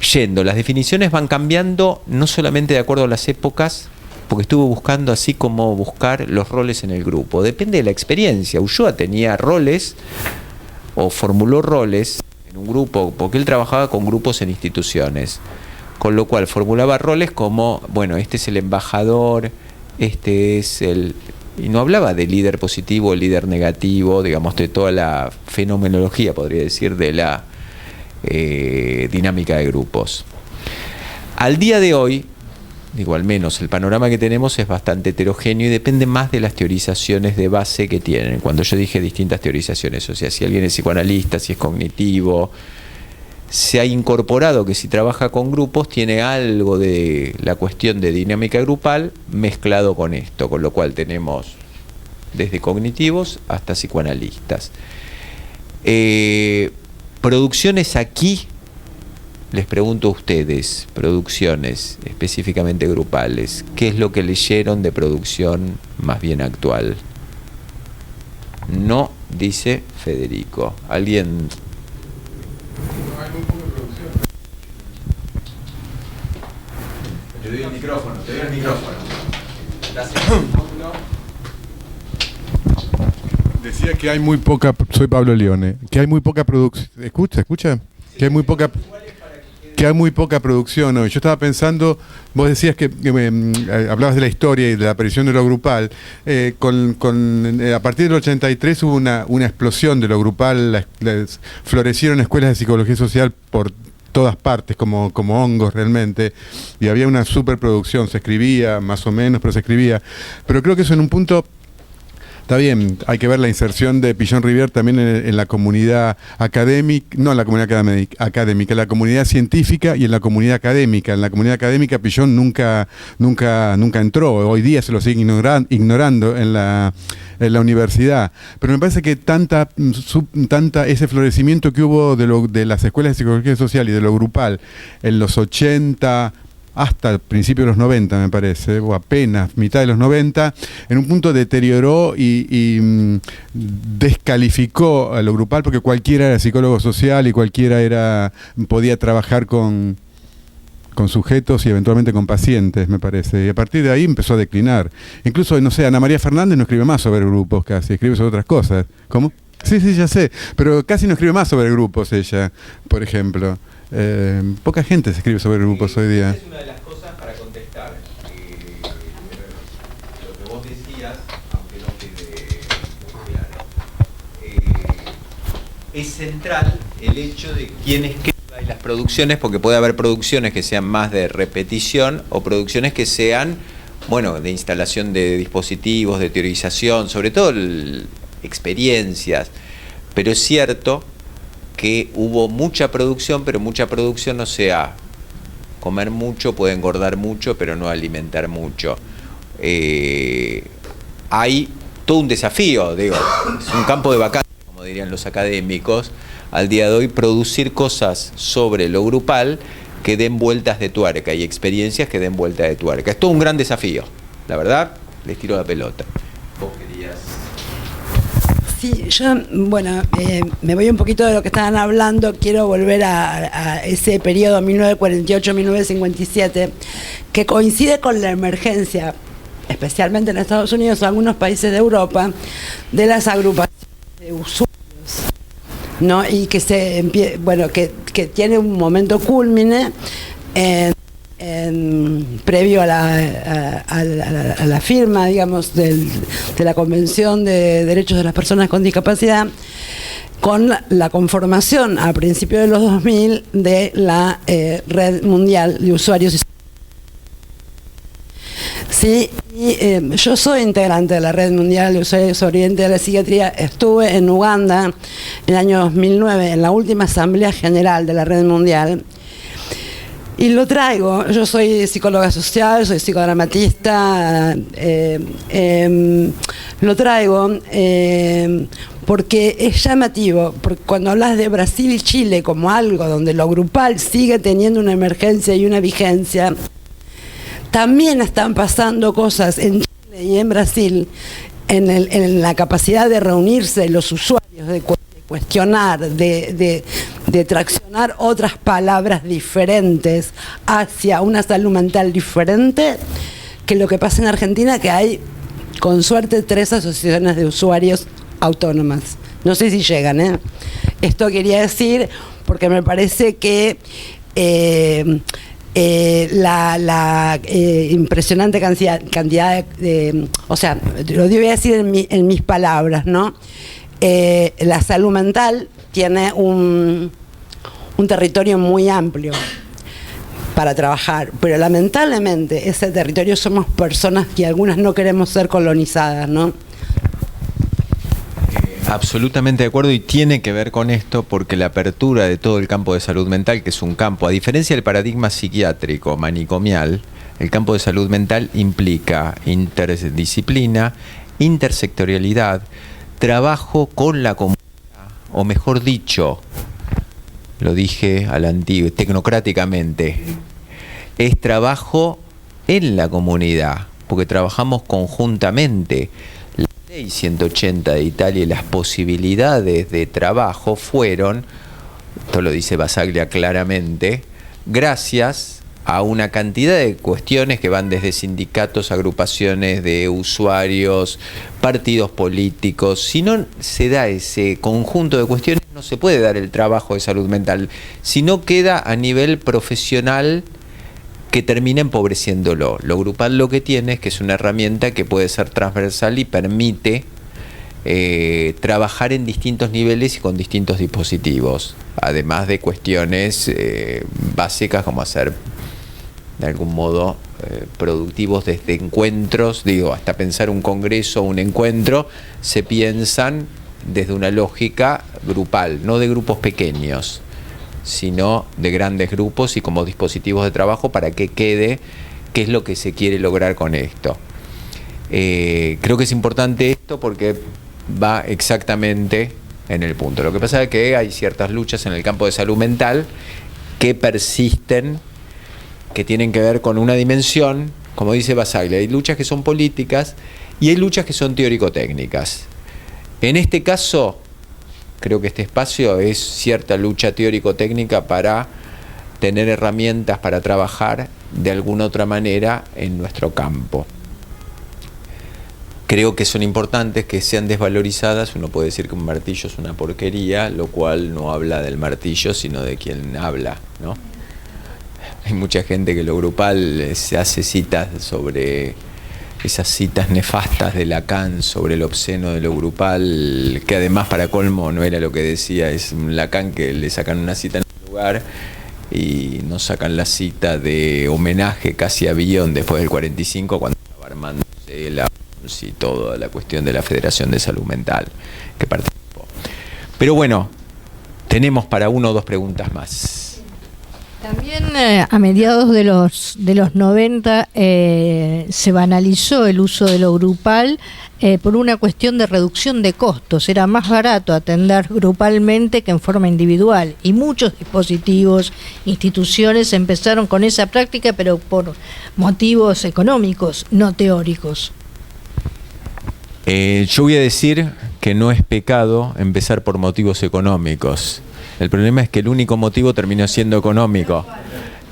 B: las definiciones van cambiando no solamente de acuerdo a las épocas, porque estuve buscando así como buscar los roles en el grupo. Depende de la experiencia. Ulloa tenía roles o formuló roles en un grupo, porque él trabajaba con grupos en instituciones. Con lo cual formulaba roles como, bueno, este es el embajador, este es el... Y no hablaba de líder positivo, líder negativo, digamos, de toda la fenomenología, podría decir, de la dinámica de grupos. Al día de hoy, digo, al menos el panorama que tenemos es bastante heterogéneo y depende más de las teorizaciones de base que tienen. Cuando yo dije distintas teorizaciones, o sea, si alguien es psicoanalista, si es cognitivo, se ha incorporado que si trabaja con grupos tiene algo de la cuestión de dinámica grupal mezclado con esto, con lo cual tenemos desde cognitivos hasta psicoanalistas. Producciones aquí, les pregunto a ustedes, producciones específicamente grupales, ¿qué es lo que leyeron de producción más bien actual? No, dice Federico. ¿Alguien? Te doy el micrófono.
H: Decía que hay muy poca, soy Pablo Leone, que hay muy poca producción. ¿Escucha? Que hay muy poca producción hoy. Yo estaba pensando, vos decías que hablabas de la historia y de la aparición de lo grupal. A partir del 83 hubo una explosión de lo grupal, florecieron escuelas de psicología social por todas partes, como hongos realmente, y había una superproducción, se escribía más o menos, pero se escribía. Pero creo que eso en un punto... Está bien, hay que ver la inserción de Pillon Rivière también en la comunidad académica, no en la comunidad académica, en la comunidad científica y en la comunidad académica. En la comunidad académica Pillon nunca entró, hoy día se lo sigue ignorando en la universidad. Pero me parece que ese florecimiento que hubo de las escuelas de psicología social y de lo grupal en los 80... hasta el principio de los 90, me parece, o apenas mitad de los 90, en un punto deterioró y descalificó a lo grupal, porque cualquiera era psicólogo social y cualquiera podía trabajar con sujetos y eventualmente con pacientes, me parece. Y a partir de ahí empezó a declinar. Incluso, no sé, Ana María Fernández no escribe más sobre grupos casi, escribe sobre otras cosas. ¿Cómo? Sí, ya sé, pero casi no escribe más sobre grupos ella, por ejemplo. Poca gente se escribe sobre grupos hoy día.
B: Es una de las cosas para contestar lo que vos decías, aunque no quede claro. Es central el hecho de quién escriba y las producciones, porque puede haber producciones que sean más de repetición o producciones que sean, bueno, de instalación de dispositivos, de teorización, sobre todo experiencias. Pero es cierto que hubo mucha producción, pero mucha producción, o sea, comer mucho puede engordar mucho, pero no alimentar mucho. Hay todo un desafío, digo, es un campo de vacancia, como dirían los académicos, al día de hoy, producir cosas sobre lo grupal que den vueltas de tuerca y experiencias que den vueltas de tuerca. Es todo un gran desafío, la verdad, les tiro la pelota. ¿Vos querías?
I: Sí, yo, bueno, me voy un poquito de lo que estaban hablando, quiero volver a ese periodo 1948-1957, que coincide con la emergencia, especialmente en Estados Unidos o algunos países de Europa, de las agrupaciones de usuarios, ¿no? Y que que tiene un momento cúlmine en previo a la firma, digamos, de la Convención de Derechos de las Personas con Discapacidad, con la conformación a principios de los 2000 de la Red Mundial de Usuarios. Sí, y yo soy integrante de la Red Mundial de Usuarios Oriente de la Psiquiatría. Estuve en Uganda en el año 2009, en la última Asamblea General de la Red Mundial. Y lo traigo, yo soy psicóloga social, soy psicodramatista, lo traigo porque es llamativo, porque cuando hablas de Brasil y Chile como algo donde lo grupal sigue teniendo una emergencia y una vigencia, también están pasando cosas en Chile y en Brasil en la capacidad de reunirse los usuarios, de cuestionar, de traccionar otras palabras diferentes hacia una salud mental diferente, que lo que pasa en Argentina, que hay con suerte 3 asociaciones de usuarios autónomas. No sé si llegan, ¿eh? Esto quería decir porque me parece que la impresionante cantidad de, o sea, lo voy a decir en mis palabras, ¿no? La salud mental tiene un territorio muy amplio para trabajar, pero lamentablemente ese territorio somos personas que algunas no queremos ser colonizadas, ¿no?
B: Absolutamente de acuerdo, y tiene que ver con esto porque la apertura de todo el campo de salud mental, que es un campo, a diferencia del paradigma psiquiátrico manicomial, el campo de salud mental implica interdisciplina, intersectorialidad, trabajo con la comunidad, o mejor dicho, lo dije a la antigua, tecnocráticamente, es trabajo en la comunidad, porque trabajamos conjuntamente. La ley 180 de Italia y las posibilidades de trabajo fueron, esto lo dice Basaglia claramente, gracias a una cantidad de cuestiones que van desde sindicatos, agrupaciones de usuarios, partidos políticos. Si no se da ese conjunto de cuestiones, no se puede dar el trabajo de salud mental, si no queda a nivel profesional que termina empobreciéndolo. Lo grupal lo que tiene es que es una herramienta que puede ser transversal y permite trabajar en distintos niveles y con distintos dispositivos, además de cuestiones básicas como hacer de algún modo productivos desde encuentros, digo, hasta pensar un congreso, un encuentro, se piensan desde una lógica grupal, no de grupos pequeños, sino de grandes grupos y como dispositivos de trabajo para que quede qué es lo que se quiere lograr con esto. Creo que es importante esto porque va exactamente en el punto. Lo que pasa es que hay ciertas luchas en el campo de salud mental que persisten, que tienen que ver con una dimensión, como dice Basaglia, hay luchas que son políticas y hay luchas que son teórico-técnicas. En este caso, creo que este espacio es cierta lucha teórico-técnica para tener herramientas para trabajar de alguna otra manera en nuestro campo. Creo que son importantes que sean desvalorizadas. Uno puede decir que un martillo es una porquería, lo cual no habla del martillo, sino de quien habla, ¿no? Hay mucha gente que lo grupal se hace citas sobre esas citas nefastas de Lacan sobre el obsceno de lo grupal, que además para colmo no era lo que decía, es un Lacan que le sacan una cita en un lugar y no sacan la cita de homenaje casi a Villon después del 45 cuando estaba armándose la y toda la cuestión de la Federación de Salud Mental que participó. Pero bueno, tenemos para 1 o 2 preguntas más.
J: También a mediados de los 90 se banalizó el uso de lo grupal por una cuestión de reducción de costos. Era más barato atender grupalmente que en forma individual. Y muchos dispositivos, instituciones empezaron con esa práctica, pero por motivos económicos, no teóricos.
B: Yo voy a decir que no es pecado empezar por motivos económicos. El problema es que el único motivo terminó siendo económico.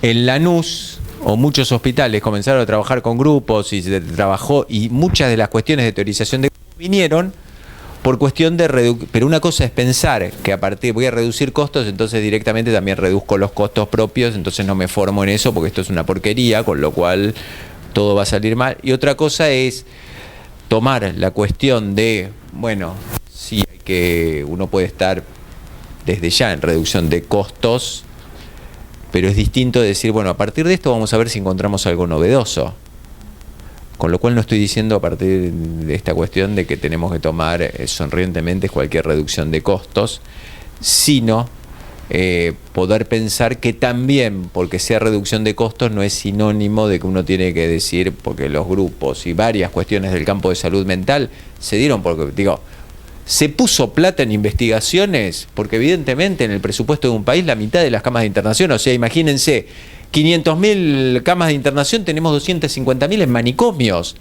B: En Lanús, o muchos hospitales comenzaron a trabajar con grupos y se trabajó, y muchas de las cuestiones de teorización de grupos vinieron por cuestión de pero una cosa es pensar que a partir voy a reducir costos, entonces directamente también reduzco los costos propios, entonces no me formo en eso porque esto es una porquería, con lo cual todo va a salir mal. Y otra cosa es tomar la cuestión de, bueno, sí, uno puede estar desde ya en reducción de costos, pero es distinto decir, bueno, a partir de esto vamos a ver si encontramos algo novedoso. Con lo cual no estoy diciendo a partir de esta cuestión de que tenemos que tomar sonrientemente cualquier reducción de costos, sino poder pensar que también, porque sea reducción de costos, no es sinónimo de que uno tiene que decir, porque los grupos y varias cuestiones del campo de salud mental se dieron, porque digo, se puso plata en investigaciones, porque evidentemente en el presupuesto de un país la mitad de las camas de internación, o sea, imagínense, 500.000 camas de internación, tenemos 250.000 en manicomios.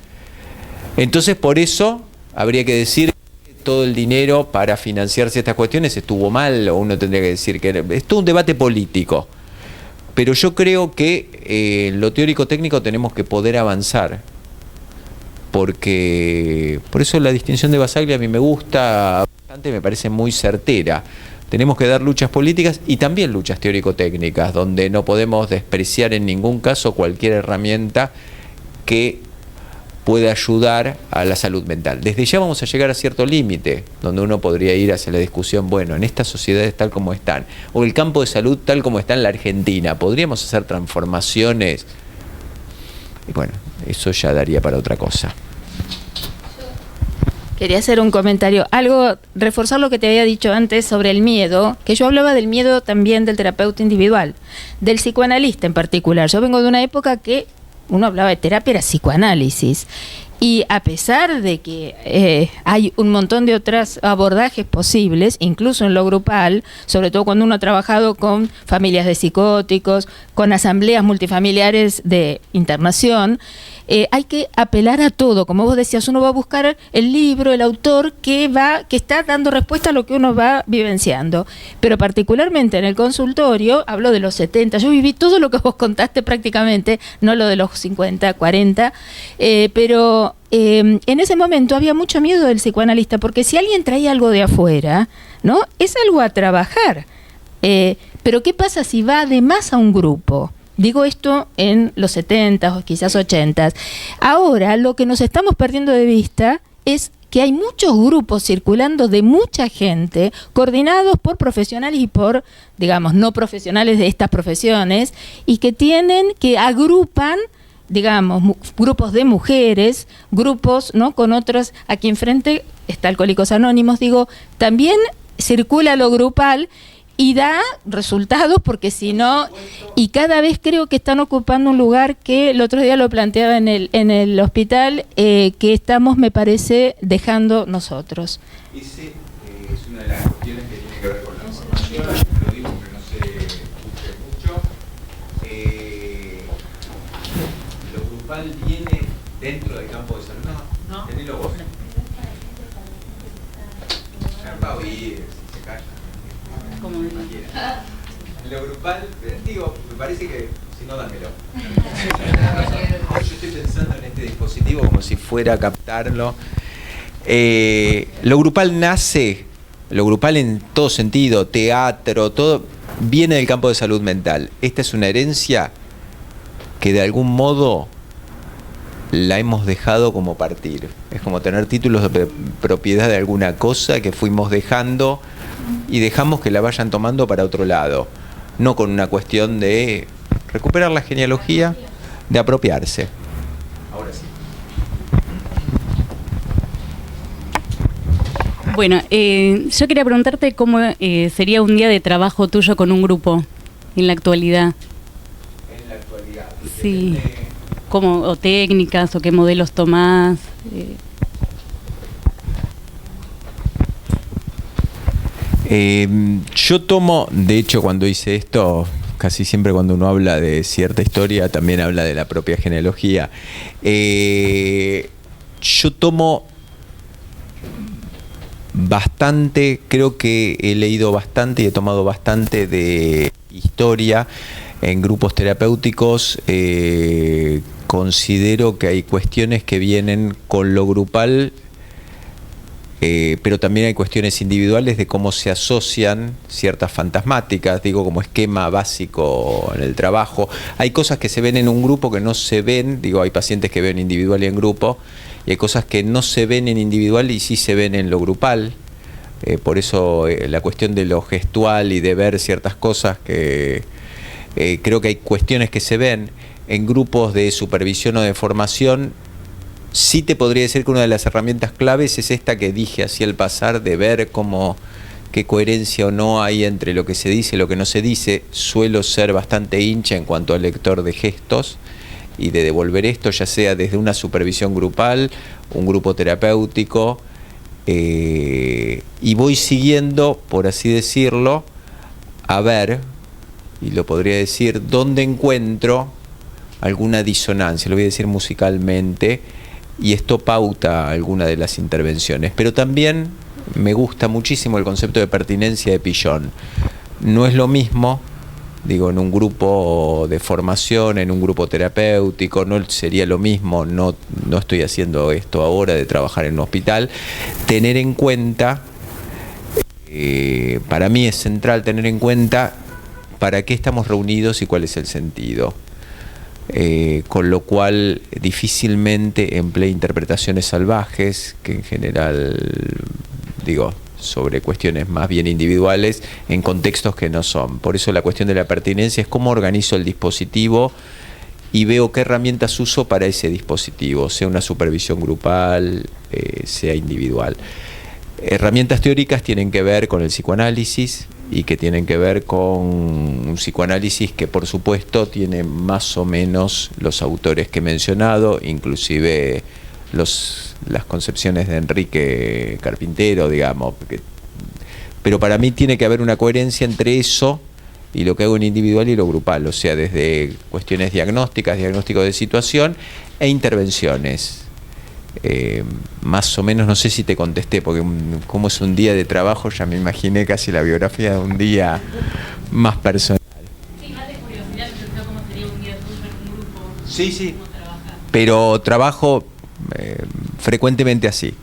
B: Entonces, por eso habría que decir que todo el dinero para financiarse estas cuestiones estuvo mal, o uno tendría que decir que es todo un debate político. Pero yo creo que en lo teórico-técnico tenemos que poder avanzar. Porque por eso la distinción de Basaglia a mí me gusta bastante, me parece muy certera. Tenemos que dar luchas políticas y también luchas teórico-técnicas, donde no podemos despreciar en ningún caso cualquier herramienta que pueda ayudar a la salud mental. Desde ya vamos a llegar a cierto límite, donde uno podría ir hacia la discusión, bueno, en estas sociedades tal como están, o el campo de salud tal como está en la Argentina, ¿podríamos hacer transformaciones? Y bueno, eso ya daría para otra cosa.
C: Quería hacer un comentario, reforzar lo que te había dicho antes sobre el miedo, que yo hablaba del miedo también del terapeuta individual, del psicoanalista en particular. Yo vengo de una época que uno hablaba de terapia, era psicoanálisis. Y a pesar de que hay un montón de otros abordajes posibles, incluso en lo grupal, sobre todo cuando uno ha trabajado con familias de psicóticos, con asambleas multifamiliares de internación, hay que apelar a todo. Como vos decías, uno va a buscar el libro, el autor que está dando respuesta a lo que uno va vivenciando. Pero particularmente en el consultorio, hablo de los 70, yo viví todo lo que vos contaste prácticamente, no lo de los 50, 40, pero en ese momento había mucho miedo del psicoanalista, porque si alguien traía algo de afuera, ¿no? Es algo a trabajar. Pero ¿qué pasa si va además a un grupo? Digo esto en los 70 o quizás 80. Ahora lo que nos estamos perdiendo de vista es que hay muchos grupos circulando de mucha gente, coordinados por profesionales y por, digamos, no profesionales de estas profesiones, y que agrupan, digamos, grupos de mujeres, grupos, ¿no?, con otros. Aquí enfrente está Alcohólicos Anónimos, digo, también circula lo grupal y da resultados, porque si no, y cada vez creo que están ocupando un lugar que el otro día lo planteaba en el hospital, que estamos, me parece, dejando nosotros.
B: Ese es una de las cuestiones que tiene que ver con la formación, lo digo que no se escuche mucho. Lo grupal viene dentro del campo de salud. No. Tenelo vos. Va a oír, si se calla. Como lo grupal, digo, me parece que, si no, dámelo. Yo estoy pensando en este dispositivo como si fuera a captarlo. Lo grupal nace, lo grupal en todo sentido, teatro, todo, viene del campo de salud mental. Esta es una herencia que de algún modo la hemos dejado como partir. Es como tener títulos de propiedad de alguna cosa que fuimos dejando y dejamos que la vayan tomando para otro lado. No con una cuestión de recuperar la genealogía, de apropiarse. Ahora sí.
K: Bueno, yo quería preguntarte cómo sería un día de trabajo tuyo con un grupo en la actualidad.
B: En la actualidad.
K: Sí. O técnicas, o qué modelos tomás.
B: Yo tomo, de hecho, cuando hice esto, casi siempre cuando uno habla de cierta historia, también habla de la propia genealogía. Yo tomo bastante, creo que he leído bastante y he tomado bastante de historia en grupos terapéuticos. Considero que hay cuestiones que vienen con lo grupal pero también hay cuestiones individuales de cómo se asocian ciertas fantasmáticas, digo, como esquema básico en el trabajo. Hay cosas que se ven en un grupo que no se ven, digo, hay pacientes que ven individual y en grupo, y hay cosas que no se ven en individual y sí se ven en lo grupal. Por eso la cuestión de lo gestual y de ver ciertas cosas que creo que hay cuestiones que se ven en grupos de supervisión o de formación. Sí te podría decir que una de las herramientas claves es esta que dije hacia el pasar, de ver cómo, qué coherencia o no hay entre lo que se dice y lo que no se dice. Suelo ser bastante hincha en cuanto al lector de gestos y de devolver esto, ya sea desde una supervisión grupal, un grupo terapéutico, y voy siguiendo, por así decirlo, a ver, y lo podría decir, dónde encuentro alguna disonancia, lo voy a decir musicalmente, y esto pauta alguna de las intervenciones. Pero también me gusta muchísimo el concepto de pertinencia de Pillon. No es lo mismo, digo, en un grupo de formación, en un grupo terapéutico, no sería lo mismo, no estoy haciendo esto ahora de trabajar en un hospital, tener en cuenta, para mí es central tener en cuenta para qué estamos reunidos y cuál es el sentido. Con lo cual difícilmente empleé interpretaciones salvajes, que en general, digo, sobre cuestiones más bien individuales, en contextos que no son. Por eso la cuestión de la pertinencia es cómo organizo el dispositivo y veo qué herramientas uso para ese dispositivo, sea una supervisión grupal, sea individual. Herramientas teóricas tienen que ver con el psicoanálisis y que tienen que ver con un psicoanálisis que por supuesto tiene más o menos los autores que he mencionado, inclusive las concepciones de Enrique Carpintero, digamos. Pero para mí tiene que haber una coherencia entre eso y lo que hago en individual y lo grupal, o sea, desde cuestiones diagnósticas, diagnóstico de situación e intervenciones. Más o menos, no sé si te contesté, porque como es un día de trabajo, ya me imaginé casi la biografía de un día más personal.
K: Sí, más de curiosidad, ¿cómo sería un día tuyo en un grupo?
B: Sí, sí. Pero trabajo frecuentemente así.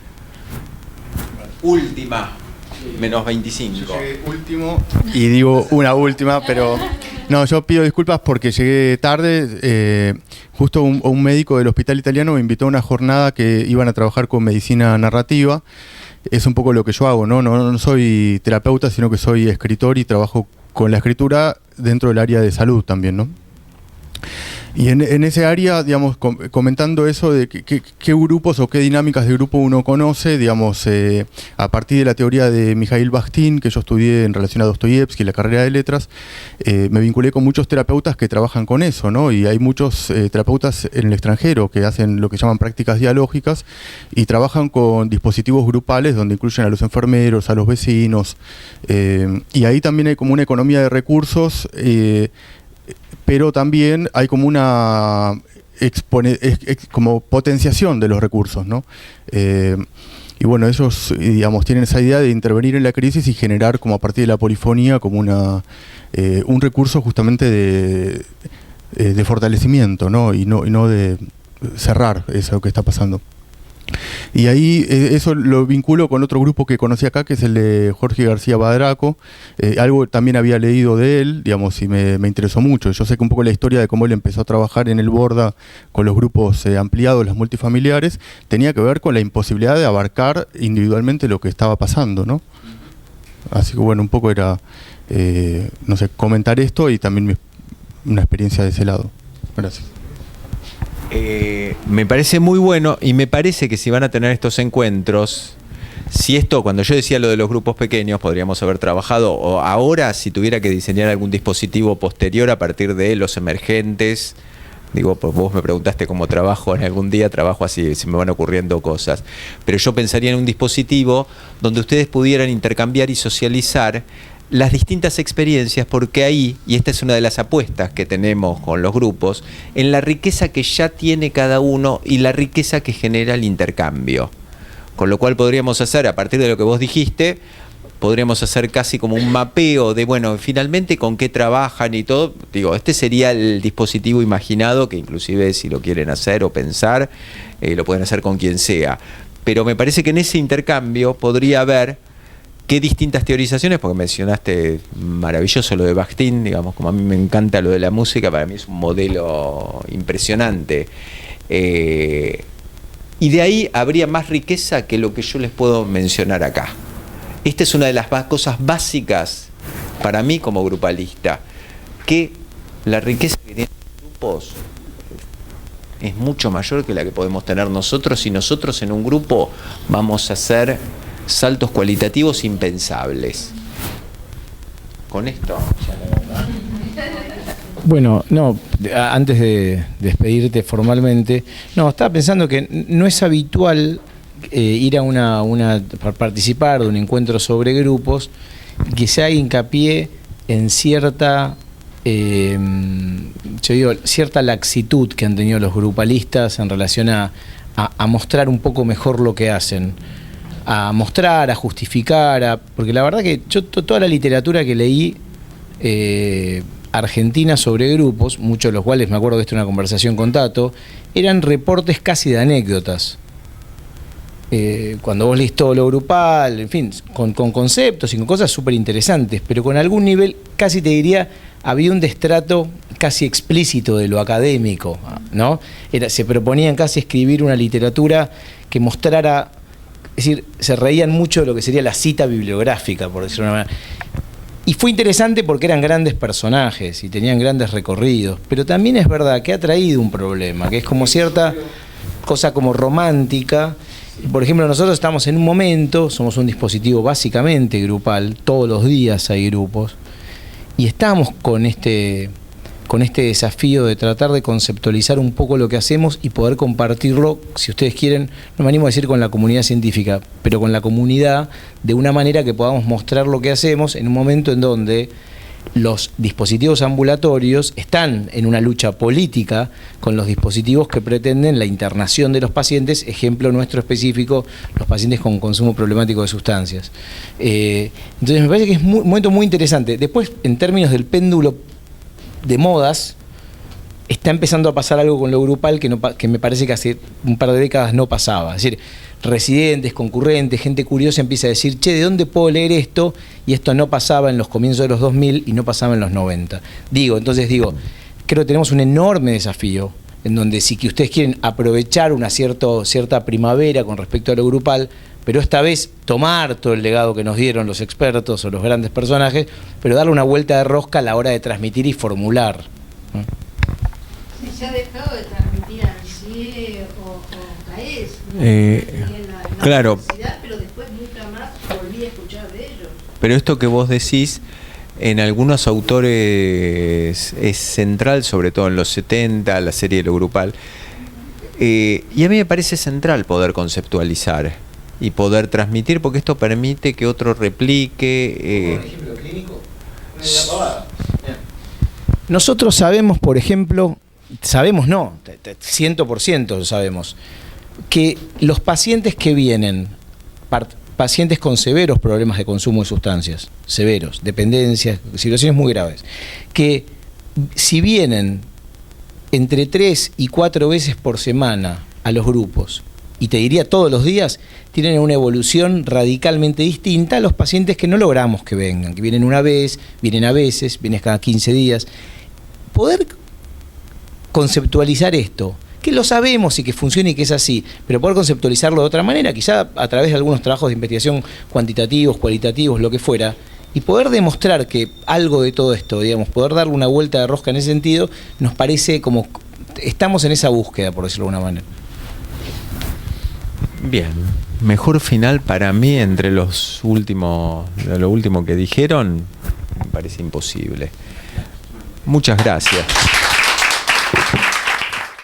B: Última, menos 25.
L: Yo llegué último y digo una última, pero no, yo pido disculpas porque llegué tarde. Justo un médico del hospital italiano me invitó a una jornada que iban a trabajar con medicina narrativa. Es un poco lo que yo hago, ¿no? No soy terapeuta, sino que soy escritor y trabajo con la escritura dentro del área de salud también, ¿no? Y en ese área, digamos, comentando eso de qué grupos o qué dinámicas de grupo uno conoce, digamos, a partir de la teoría de Mikhail Bakhtin, que yo estudié en relación a Dostoyevsky, la carrera de letras, me vinculé con muchos terapeutas que trabajan con eso, ¿no? Y hay muchos terapeutas en el extranjero que hacen lo que llaman prácticas dialógicas y trabajan con dispositivos grupales donde incluyen a los enfermeros, a los vecinos, y ahí también hay como una economía de recursos, pero también hay como una como potenciación de los recursos, ¿no? Y bueno, ellos, digamos, tienen esa idea de intervenir en la crisis y generar como a partir de la polifonía como un recurso justamente de fortalecimiento, ¿no? Y no de cerrar eso que está pasando. Y ahí eso lo vinculo con otro grupo que conocí acá, que es el de Jorge García Badraco. Algo también había leído de él, digamos, y me interesó mucho. Yo sé que un poco la historia de cómo él empezó a trabajar en el Borda con los grupos ampliados, las multifamiliares, tenía que ver con la imposibilidad de abarcar individualmente lo que estaba pasando, ¿no? Así que bueno, un poco era, no sé, comentar esto y también una experiencia de ese lado. Gracias.
B: Me parece muy bueno y me parece que si van a tener estos encuentros, si esto, cuando yo decía lo de los grupos pequeños, podríamos haber trabajado, o ahora si tuviera que diseñar algún dispositivo posterior a partir de los emergentes, digo, pues vos me preguntaste cómo trabajo, en algún día trabajo así, se me van ocurriendo cosas, pero yo pensaría en un dispositivo donde ustedes pudieran intercambiar y socializar las distintas experiencias, porque ahí, y esta es una de las apuestas que tenemos con los grupos, en la riqueza que ya tiene cada uno y la riqueza que genera el intercambio. Con lo cual podríamos hacer, a partir de lo que vos dijiste, podríamos hacer casi como un mapeo de, bueno, finalmente con qué trabajan y todo. Digo, este sería el dispositivo imaginado, que inclusive si lo quieren hacer o pensar, lo pueden hacer con quien sea. pero me parece que en ese intercambio podría haber qué distintas teorizaciones, porque mencionaste maravilloso lo de Bakhtin, digamos, como a mí me encanta lo de la música, para mí es un modelo impresionante. Y de ahí habría más riqueza que lo que yo les puedo mencionar acá. Esta es una de las cosas básicas para mí como grupalista, que la riqueza que tienen los grupos es mucho mayor que la que podemos tener nosotros, y nosotros en un grupo vamos a hacer saltos cualitativos impensables. Con esto,
A: Bueno, no, antes de despedirte formalmente, no, estaba pensando que no es habitual ir a participar de un encuentro sobre grupos, que se haga hincapié en cierta, cierta laxitud que han tenido los grupalistas en relación a mostrar un poco mejor lo que hacen, a mostrar, a justificar, porque la verdad que yo toda la literatura que leí argentina sobre grupos, muchos de los cuales, me acuerdo de esto en una conversación con Tato, eran reportes casi de anécdotas. Cuando vos leís todo lo grupal, en fin, con conceptos y con cosas súper interesantes, pero con algún nivel, casi te diría, había un destrato casi explícito de lo académico, ¿no? Se proponían casi escribir una literatura que mostrara, es decir, se reían mucho de lo que sería la cita bibliográfica, por decirlo de una manera. Y fue interesante porque eran grandes personajes y tenían grandes recorridos, pero también es verdad que ha traído un problema, que es como cierta cosa como romántica. Por ejemplo, nosotros estamos en un momento, somos un dispositivo básicamente grupal, todos los días hay grupos, y estamos con este desafío de tratar de conceptualizar un poco lo que hacemos y poder compartirlo, si ustedes quieren, no me animo a decir con la comunidad científica, pero con la comunidad, de una manera que podamos mostrar lo que hacemos en un momento en donde los dispositivos ambulatorios están en una lucha política con los dispositivos que pretenden la internación de los pacientes, ejemplo nuestro específico, los pacientes con consumo problemático de sustancias. Entonces me parece que es un momento muy interesante. Después, en términos del péndulo de modas, está empezando a pasar algo con lo grupal que me parece que hace un par de décadas no pasaba. Es decir, residentes, concurrentes, gente curiosa empieza a decir, che, ¿de dónde puedo leer esto? Y esto no pasaba en los comienzos de los 2000 y no pasaba en los 90. Entonces digo, creo que tenemos un enorme desafío en donde si que ustedes quieren aprovechar una cierta primavera con respecto a lo grupal, pero esta vez tomar todo el legado que nos dieron los expertos o los grandes personajes, pero darle una vuelta de rosca a la hora de transmitir y formular.
J: ¿Se ha dejado de transmitir así o CAES?
B: Claro.
J: Pero después nunca más volví a escuchar de ellos.
B: Pero esto que vos decís, en algunos autores es central, sobre todo en los 70, la serie de lo grupal, y a mí me parece central poder conceptualizar y poder transmitir, porque esto permite que otro replique.
A: ¿Un ejemplo clínico? Nosotros sabemos, por ejemplo, 100% sabemos, que los pacientes que vienen, pacientes con severos problemas de consumo de sustancias, severos, dependencias, situaciones muy graves, que si vienen entre 3 y 4 veces por semana a los grupos, y te diría todos los días, tienen una evolución radicalmente distinta a los pacientes que no logramos que vengan, que vienen una vez, vienen a veces, vienen cada 15 días. Poder conceptualizar esto, que lo sabemos y que funciona y que es así, pero poder conceptualizarlo de otra manera, quizá a través de algunos trabajos de investigación cuantitativos, cualitativos, lo que fuera, y poder demostrar que algo de todo esto, digamos, poder darle una vuelta de rosca en ese sentido, nos parece como estamos en esa búsqueda, por decirlo de alguna manera.
B: Bien, mejor final para mí entre lo último que dijeron, me parece imposible. Muchas gracias.